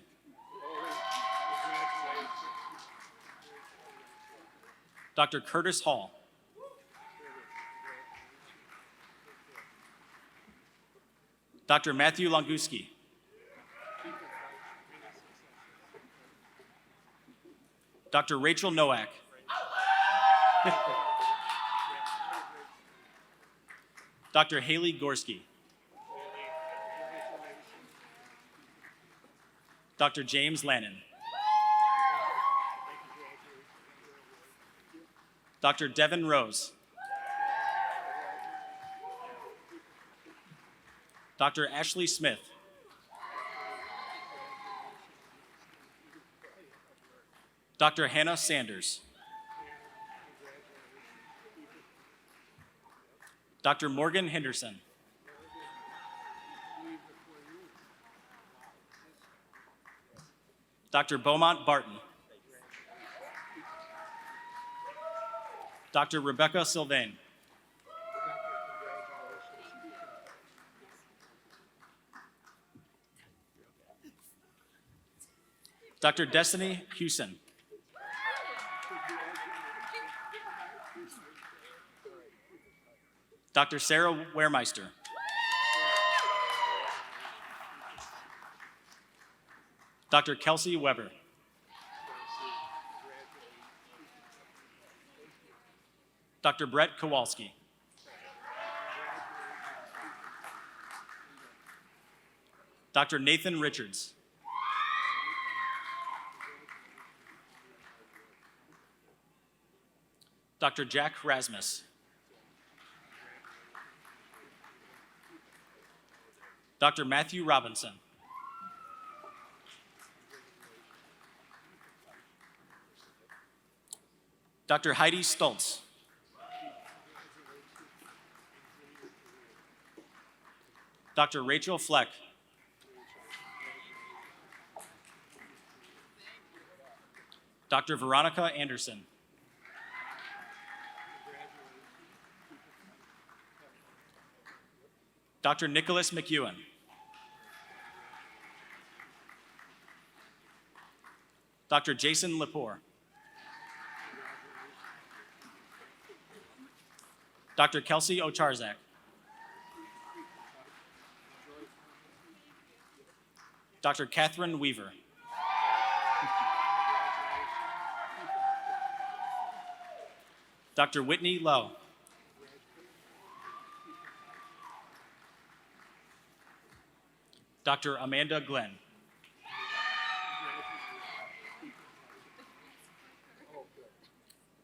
Dr. Curtis Hall. Dr. Matthew Longuski. Dr. Rachel Nowak. Dr. Haley Gorski. Dr. James Lannon. Dr. Devin Rose. Dr. Ashley Smith. Dr. Hannah Sanders. Dr. Morgan Henderson. Dr. Beaumont Barton. Dr. Rebecca Sylvain. Dr. Destiny Hewson. Dr. Sarah Wehrmeister. Dr. Kelsey Weber. Dr. Brett Kowalski. Dr. Nathan Richards. Dr. Jack Rasmus. Dr. Matthew Robinson. Dr. Heidi Stoltz. Dr. Rachel Fleck. Dr. Veronica Anderson. Dr. Nicholas McEwen. Dr. Jason Lepore. Dr. Kelsey Ocharzak. Dr. Catherine Weaver. Dr. Whitney Lowe. Dr. Amanda Glenn.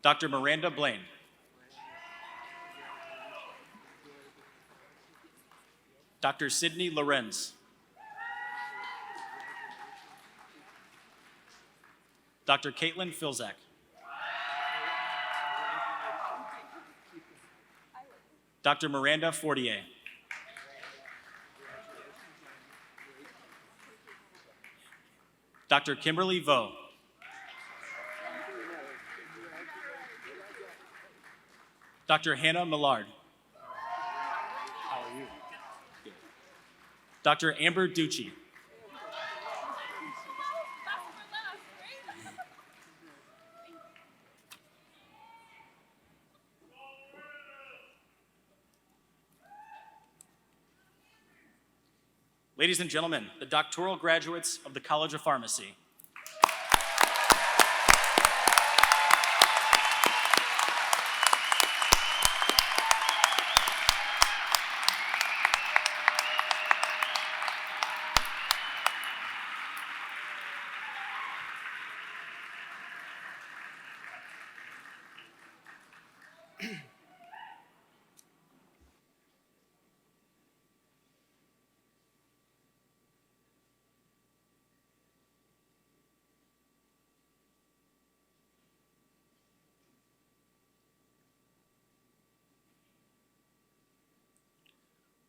Dr. Miranda Blaine. Dr. Sydney Lorenz. Dr. Caitlin Filzak. Dr. Miranda Fortier. Dr. Kimberly Vo. Dr. Hannah Millard. Dr. Amber Ducci. Ladies and gentlemen, the doctoral graduates of the College of Pharmacy.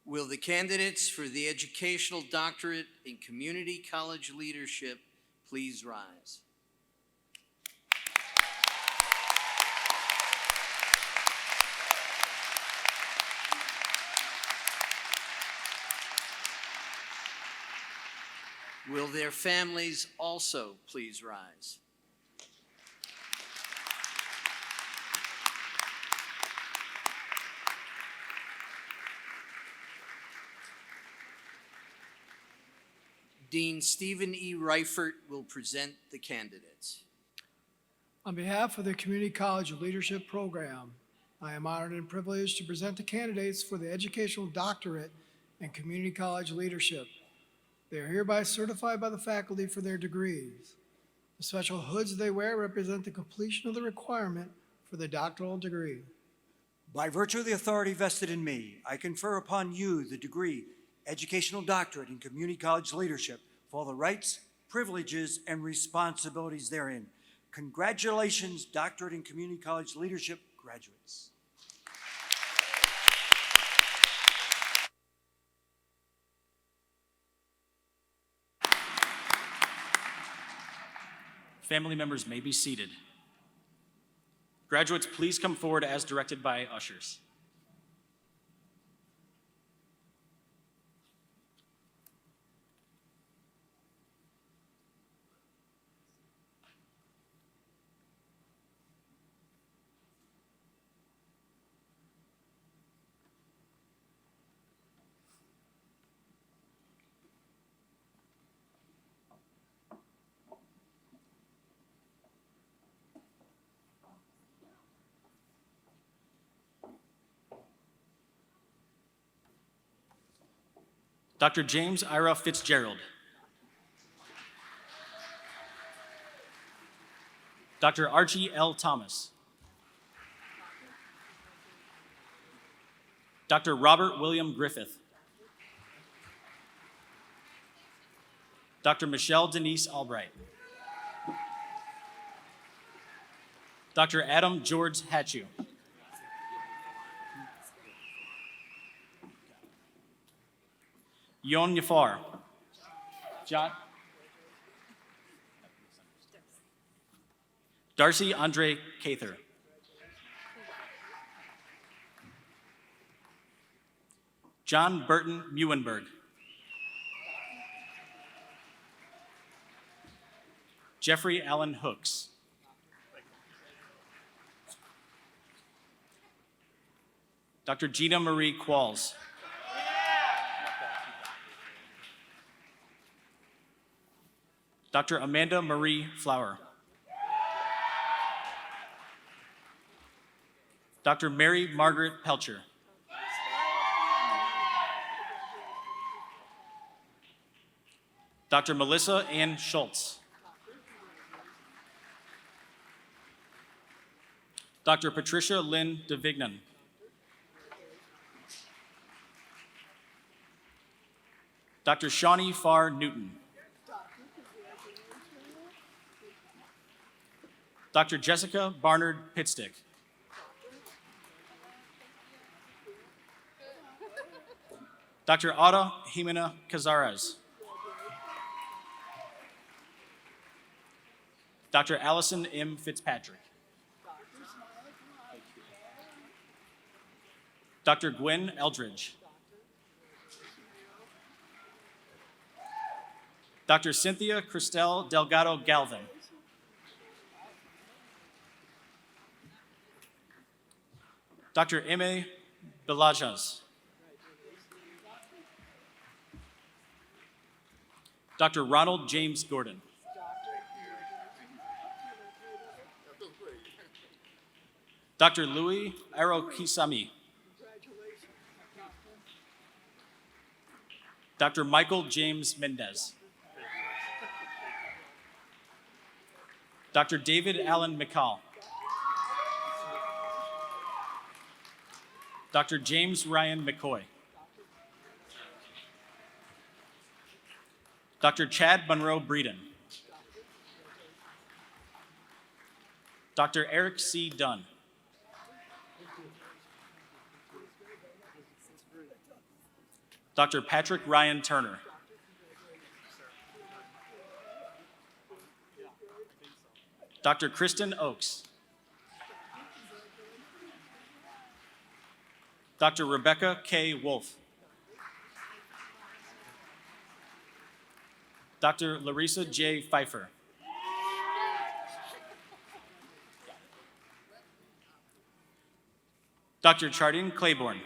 Will the candidates for the Educational Doctorate in Community College Leadership please rise? Will their families also please rise? Dean Stephen E. Reifert will present the candidates. On behalf of the Community College Leadership Program, I am honored and privileged to present the candidates for the Educational Doctorate in Community College Leadership. They are hereby certified by the faculty for their degrees. The special hoods they wear represent the completion of the requirement for the doctoral degree. By virtue of the authority vested in me, I confer upon you the degree Educational Doctorate in Community College Leadership for all the rights, privileges, and responsibilities therein. Congratulations, Doctorate in Community College Leadership graduates. Family members may be seated. Graduates, please come forward as directed by ushers. Dr. James Ira Fitzgerald. Dr. Archie L. Thomas. Dr. Robert William Griffith. Dr. Michelle Denise Albright. Dr. Adam George Hatchew. Yon Yafar. John. Darcy Andre Cather. John Burton Muenberg. Jeffrey Allen Hooks. Dr. Gina Marie Qualls. Dr. Amanda Marie Flower. Dr. Mary Margaret Pelcher. Dr. Melissa Ann Schultz. Dr. Patricia Lynn DeVignan. Dr. Shawnee Farr Newton. Dr. Jessica Barnard Pitstick. Dr. Ada Jimena Cazares. Dr. Allison M. Fitzpatrick. Dr. Gwen Eldridge. Dr. Cynthia Cristel Delgado Galvin. Dr. Eme Belajas. Dr. Ronald James Gordon. Dr. Louis Arokisami. Dr. Michael James Mendez. Dr. David Allen McCall. Dr. James Ryan McCoy. Dr. Chad Monroe Breeden. Dr. Eric C. Dunn. Dr. Patrick Ryan Turner. Dr. Kristen Oakes. Dr. Rebecca K. Wolf. Dr. Larissa J. Pfeiffer. Dr. Chardin Claiborne.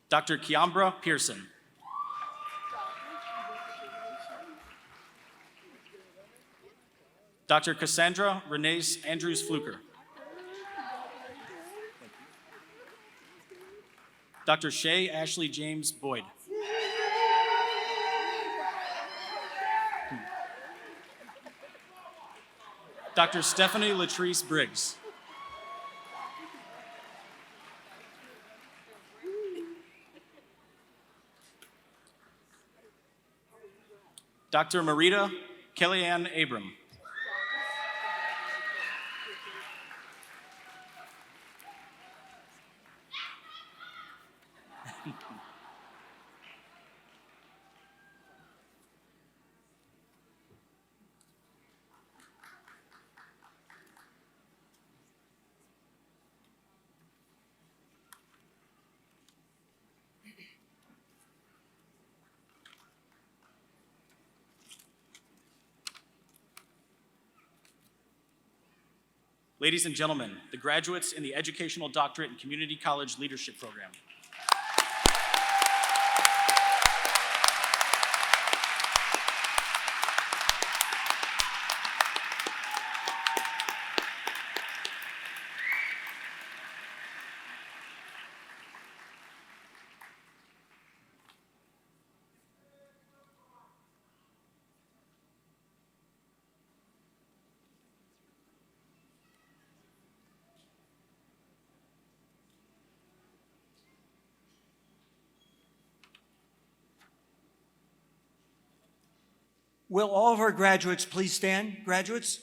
Dr. Kiambra Pearson. Dr. Cassandra Renee Andrews Fluker. Dr. Shay Ashley James Boyd. Dr. Stephanie Latrice Briggs. Dr. Marita Kellyanne Abram. Ladies and gentlemen, the graduates in the Educational Doctorate in Community College Leadership Program. Will all of our graduates please stand? Graduates?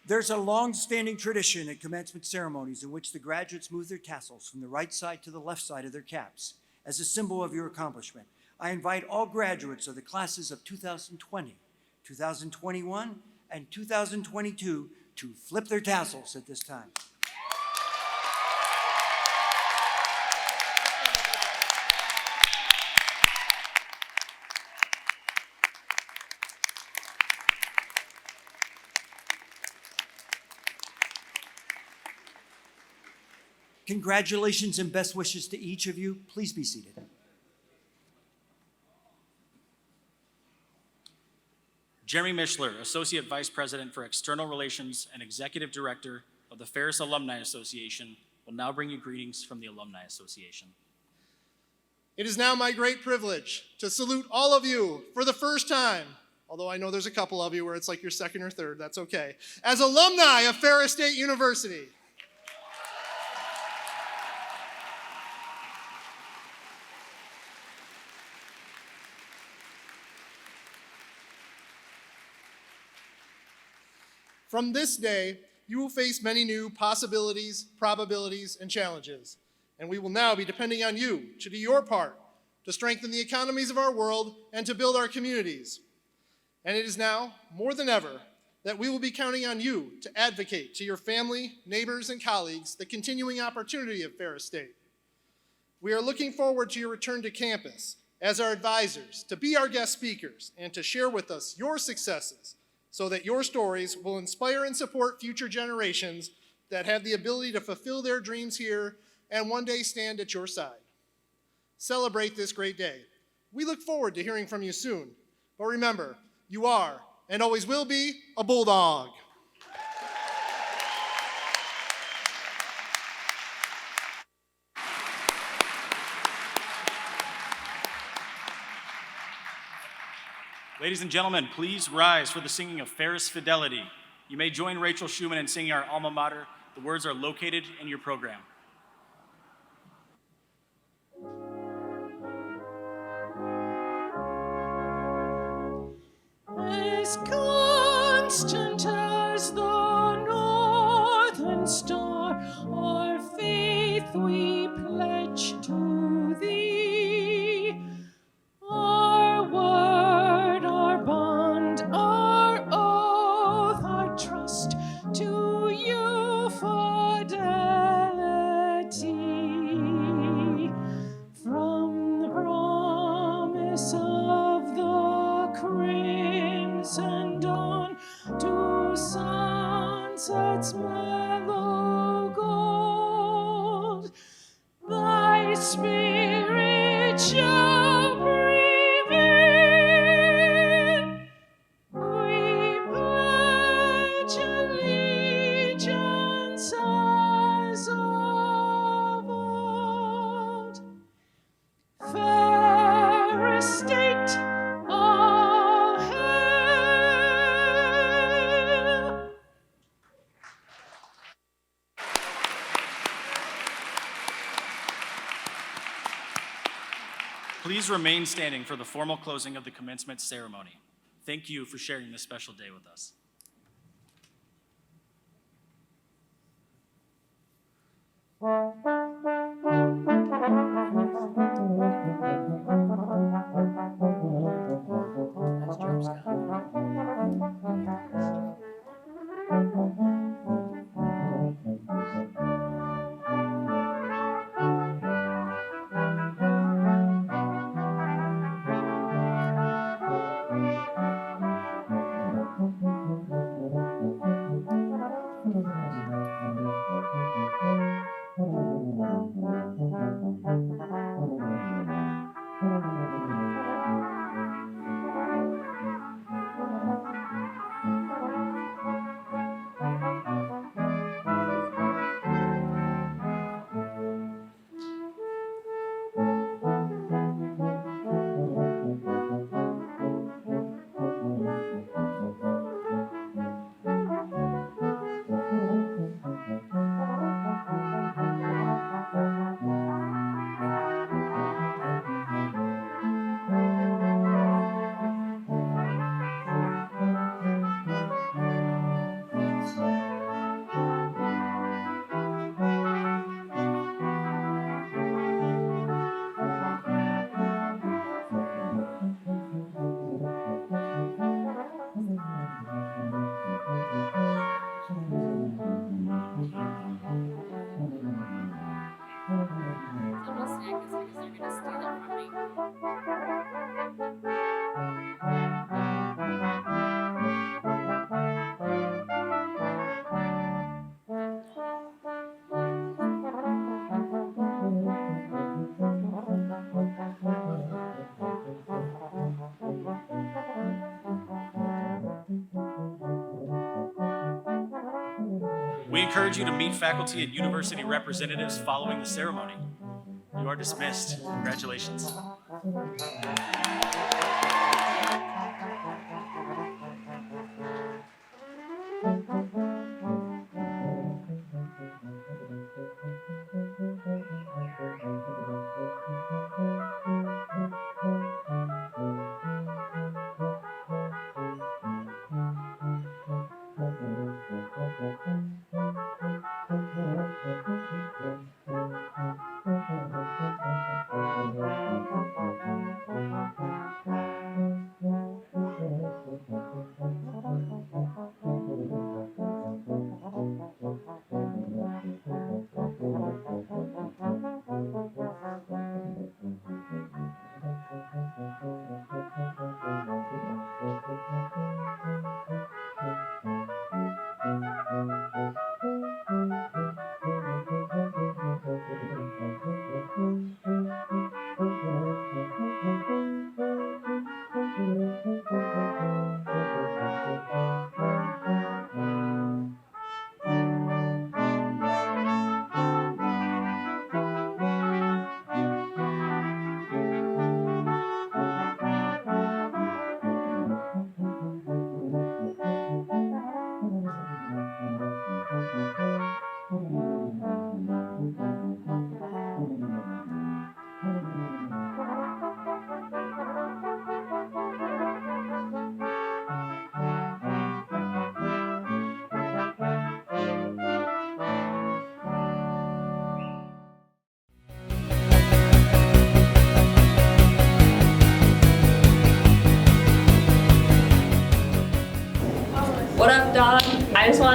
There's a long-standing tradition at commencement ceremonies in which the graduates move their tassels from the right side to the left side of their caps as a symbol of your accomplishment. I invite all graduates of the classes of 2020, 2021, and 2022 to flip their tassels at this time. Congratulations and best wishes to each of you. Please be seated. Jeremy Mishler, Associate Vice President for External Relations and Executive Director of the Ferris Alumni Association, will now bring you greetings from the Alumni Association. It is now my great privilege to salute all of you for the first time, although I know there's a couple of you where it's like your second or third, that's okay, as alumni of Ferris State University. From this day, you will face many new possibilities, probabilities, and challenges. And we will now be depending on you to do your part to strengthen the economies of our world and to build our communities. And it is now, more than ever, that we will be counting on you to advocate to your family, neighbors, and colleagues the continuing opportunity of Ferris State. We are looking forward to your return to campus as our advisors, to be our guest speakers, and to share with us your successes so that your stories will inspire and support future generations that have the ability to fulfill their dreams here and one day stand at your side. Celebrate this great day. We look forward to hearing from you soon. But remember, you are and always will be a Bulldog. Ladies and gentlemen, please rise for the singing of Ferris Fidelity. You may join Rachel Schumann in singing our alma mater. The words are located in your program. As constant as the northern star, our faith we pledge to thee. Our word, our bond, our oath, our trust to you, fidelity. From the promise of the crimson dawn to sunset's mellow gold, thy spirit shall breathe in. We pledge allegiance as of old. Fair estate of hail. Please remain standing for the formal closing of the commencement ceremony. Thank you for sharing this special day with us. We encourage you to meet faculty and university representatives following the ceremony. You are dismissed. Congratulations.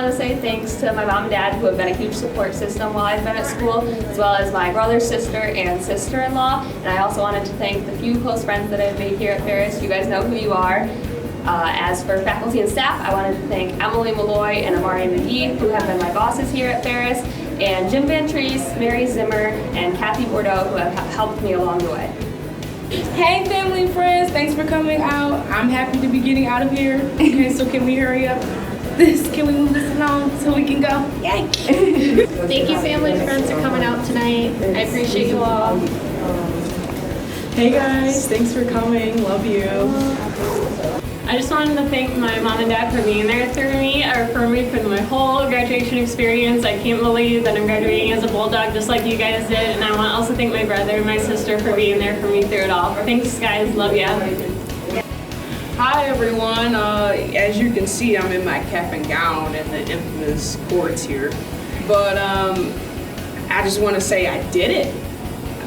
want to say thanks to my mom and dad who have been a huge support system while I've been at school, as well as my brother, sister, and sister-in-law. And I also wanted to thank the few close friends that I've made here at Ferris. You guys know who you are. As for faculty and staff, I wanted to thank Emily Malloy and Amari McGee, who have been my bosses here at Ferris, and Jim Van Treese, Mary Zimmer, and Kathy Bordeaux, who have helped me along the way. Hey family and friends, thanks for coming out. I'm happy to be getting out of here. Okay, so can we hurry up? Can we move this along so we can go? Yay! Thank you, family and friends, for coming out tonight. I appreciate you all. Hey guys, thanks for coming. Love you. I just wanted to thank my mom and dad for being there for me for my whole graduation experience. I can't believe that I'm graduating as a Bulldog just like you guys did. And I want to also thank my brother and my sister for being there for me through it all. Thanks, guys. Love ya. Hi everyone. As you can see, I'm in my cap and gown in the infamous courts here. But I just want to say I did it.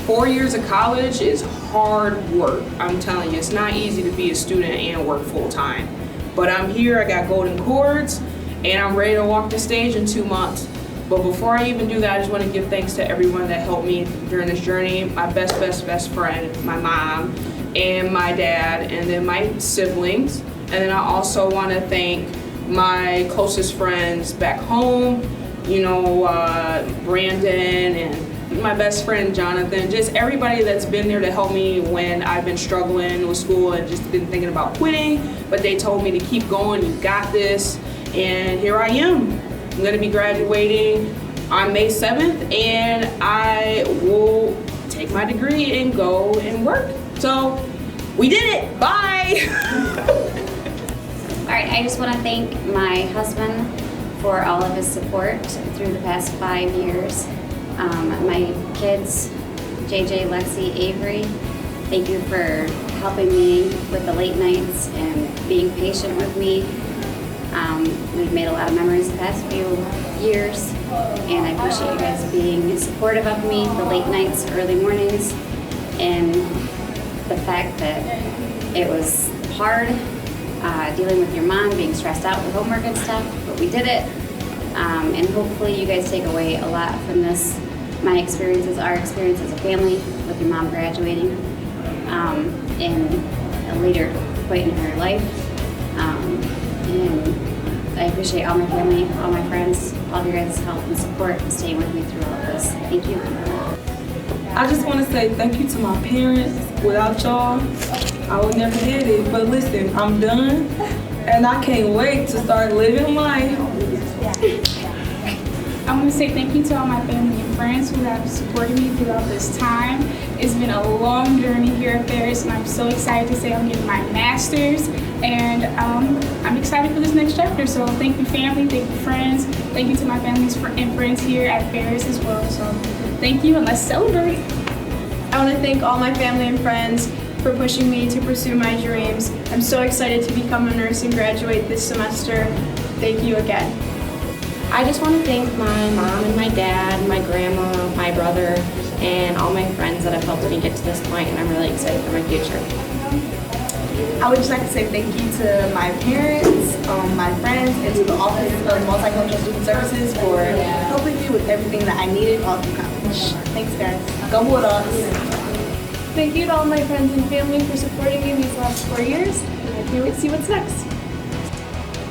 4 years of college is hard work. I'm telling you, it's not easy to be a student and work full time. But I'm here, I got golden cords, and I'm ready to walk the stage in 2 months. But before I even do that, I just want to give thanks to everyone that helped me during this journey. My best friend, my mom, and my dad, and then my siblings. And then I also want to thank my closest friends back home, you know, Brandon and my best friend Jonathan, just everybody that's been there to help me when I've been struggling with school and just been thinking about quitting, but they told me to keep going, you got this, and here I am. I'm gonna be graduating on May 7th, and I will take my degree and go and work. So, we did it, bye! All right, I just want to thank my husband for all of his support through the past 5 years. My kids, JJ, Lexi, Avery, thank you for helping me with the late nights and being patient with me. We've made a lot of memories the past few years, and I appreciate you guys being supportive of me, the late nights, early mornings, and the fact that it was hard dealing with your mom, being stressed out with homework and stuff, but we did it. And hopefully you guys take away a lot from this. My experiences, our experience as a family with your mom graduating in a later point in her life. And I appreciate all my family, all my friends, all of your guys' help and support and staying with me through all of this. Thank you. I just want to say thank you to my parents. Without y'all, I would never did it. But listen, I'm done, and I can't wait to start living life. I want to say thank you to all my family and friends who have supported me throughout this time. It's been a long journey here at Ferris, and I'm so excited to say I'm getting my master's, and I'm excited for this next chapter. So thank you, family, thank you, friends, thank you to my families and friends here at Ferris as well. So thank you, and let's celebrate. I want to thank all my family and friends for pushing me to pursue my dreams. I'm so excited to become a nurse and graduate this semester. Thank you again. I just want to thank my mom and my dad, my grandma, my brother, and all my friends that have helped me get to this point, and I'm really excited for my future. I would just like to say thank you to my parents, my friends, and to the Office of Multicultural Student Services for helping me with everything that I needed all through college. Thanks, guys. Go Bulldogs! Thank you to all my friends and family for supporting me these last 4 years, and I can't wait to see what's next.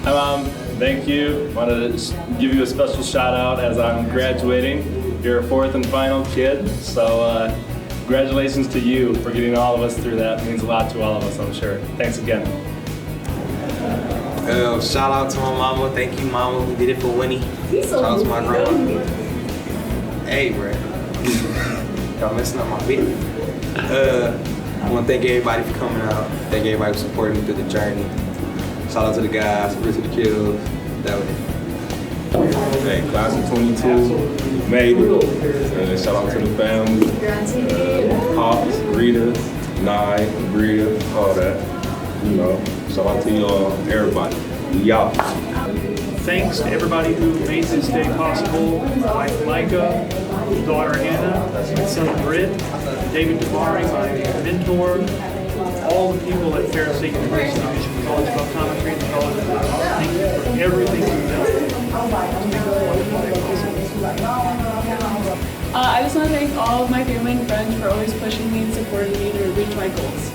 Hi, Mom. Thank you. I wanted to give you a special shout out as I'm graduating. You're a fourth and final kid, so congratulations to you for getting all of us through that. It means a lot to all of us, I'm sure. Thanks again. Shout out to my mama. Thank you, Mama, who did it for Winnie. Shout out to my grandma. Hey, bro. Y'all messing up my video. I want to thank everybody for coming out. Thank everybody for supporting me through the journey. Shout out to the guys, support to the kids. That was it. Okay, class of 22, made it. Shout out to the family. Pops, Rita, Nye, Bria, all that. You know, shout out to y'all, everybody. Y'all. Thanks to everybody who made this day possible. Wife Micah, daughter Hannah, my son Britt, David Damari, my mentor, all the people at Ferris State University, College of Optometry, and the College of Optometry. Thank you for everything you've done. I just want to thank all of my family and friends for always pushing me and supporting me to reach my goals.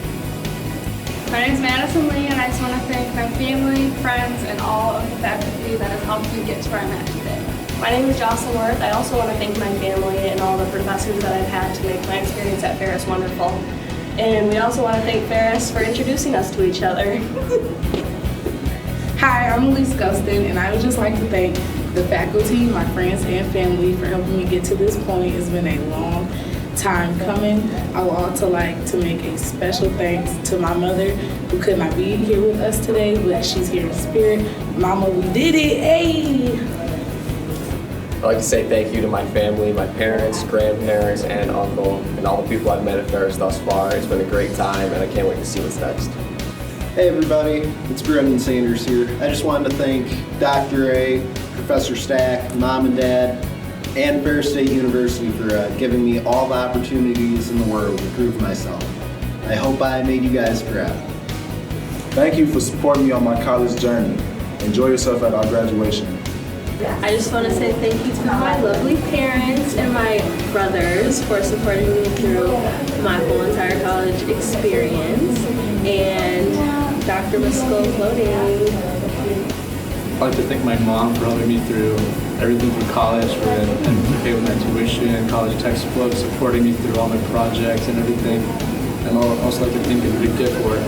My name is Madison Lee, and I just want to thank my family, friends, and all of the faculty that has helped me get to where I'm at today. My name is Jocelyn Worth. I also want to thank my family and all the professors that I've had to make my experience at Ferris wonderful. And we also want to thank Ferris for introducing us to each other. Hi, I'm Elise Gustin, and I would just like to thank the faculty, my friends, and family for helping me get to this point. It's been a long time coming. I would also like to make a special thanks to my mother, who could not be here with us today, but she's here in spirit. Mama, we did it, hey! I'd like to say thank you to my family, my parents, grandparents, and uncle, and all the people I've met at Ferris thus far. It's been a great time, and I can't wait to see what's next. Hey everybody, it's Brendan Sanders here. I just wanted to thank Dr. A, Professor Stack, Mom and Dad, and Ferris State University for giving me all the opportunities in the world to prove myself. I hope I made you guys proud. Thank you for supporting me on my college journey. Enjoy yourself at our graduation. I just want to say thank you to my lovely parents and my brothers for supporting me through my whole entire college experience. And Dr. Wisco Floating. I'd like to thank my mom for helping me through everything through college, and pay with my tuition, college textbooks, supporting me through all my projects and everything. And I'd also like to thank the Big Gift for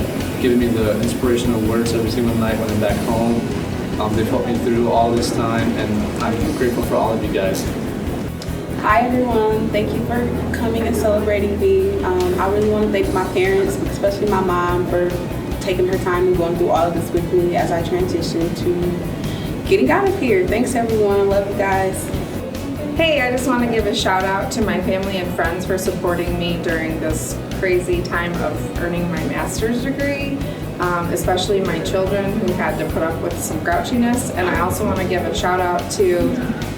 giving me the inspirational words every single night when I'm back home. They've helped me through all this time, and I'm grateful for all of you guys. Hi everyone, thank you for coming and celebrating me. I really want to thank my parents, especially my mom, for taking her time and going through all of this with me as I transition to getting out of here. Thanks everyone, love you guys. Hey, I just want to give a shout out to my family and friends for supporting me during this crazy time of earning my master's degree. Especially my children who had to put up with some grouchiness. And I also want to give a shout out to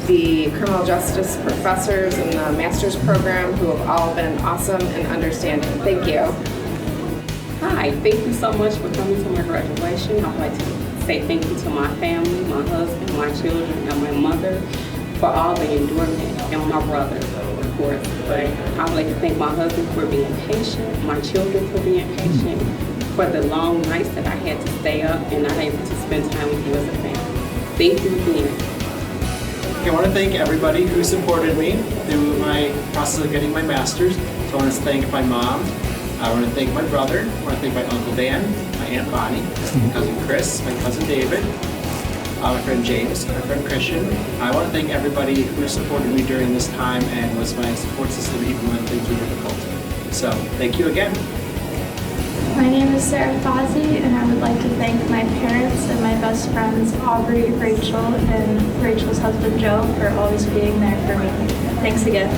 the criminal justice professors in the master's program who have all been awesome and understanding. Thank you. Hi, thank you so much for coming to my graduation. I'd like to say thank you to my family, my husband, my children, and my mother for all the endurance, and my brother, of course. But I would like to thank my husband for being patient, my children for being patient, for the long nights that I had to stay up and not able to spend time with you as a family. Thank you again. I want to thank everybody who supported me through my process of getting my master's. So I want to thank my mom. I want to thank my brother. I want to thank my Uncle Dan, my Aunt Bonnie, my cousin Chris, my cousin David, my friend James, my friend Christian. I want to thank everybody who supported me during this time and was my support system even when things were difficult. So thank you again. My name is Sarah Fozzie, and I would like to thank my parents and my best friends, Aubrey, Rachel, and Rachel's husband, Joe, for always being there for me. Thanks again.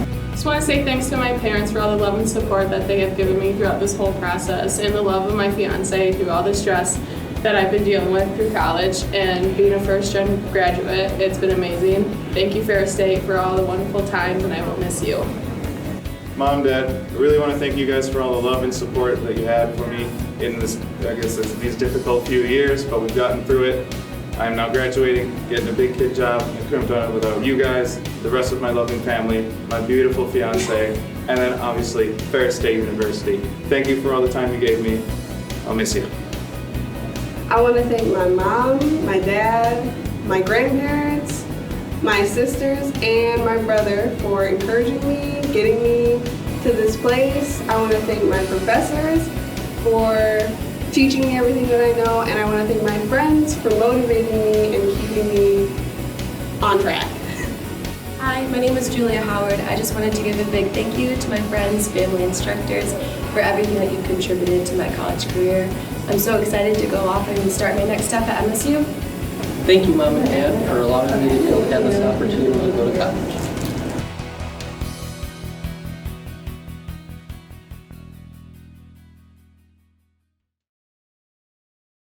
I just want to say thanks to my parents for all the love and support that they have given me throughout this whole process, and the love of my fiance through all the stress that I've been dealing with through college and being a first-gen graduate. It's been amazing. Thank you, Ferris State, for all the wonderful times, and I will miss you. Mom, Dad, I really want to thank you guys for all the love and support that you had for me in this, these difficult few years, but we've gotten through it. I am now graduating, getting a big kid job. I couldn't have done it without you guys, the rest of my loving family, my beautiful fiance, and then obviously Ferris State University. Thank you for all the time you gave me. I'll miss you. I want to thank my mom, my dad, my grandparents, my sisters, and my brother for encouraging me, getting me to this place. I want to thank my professors for teaching me everything that I know, and I want to thank my friends for motivating me and keeping me on track. Hi, my name is Julia Howard. I just wanted to give a big thank you to my friends, family, instructors for everything that you've contributed to my college career. I'm so excited to go off and start my next step at MSU. Thank you, Mom and Dad, for allowing me to have this opportunity to go to college.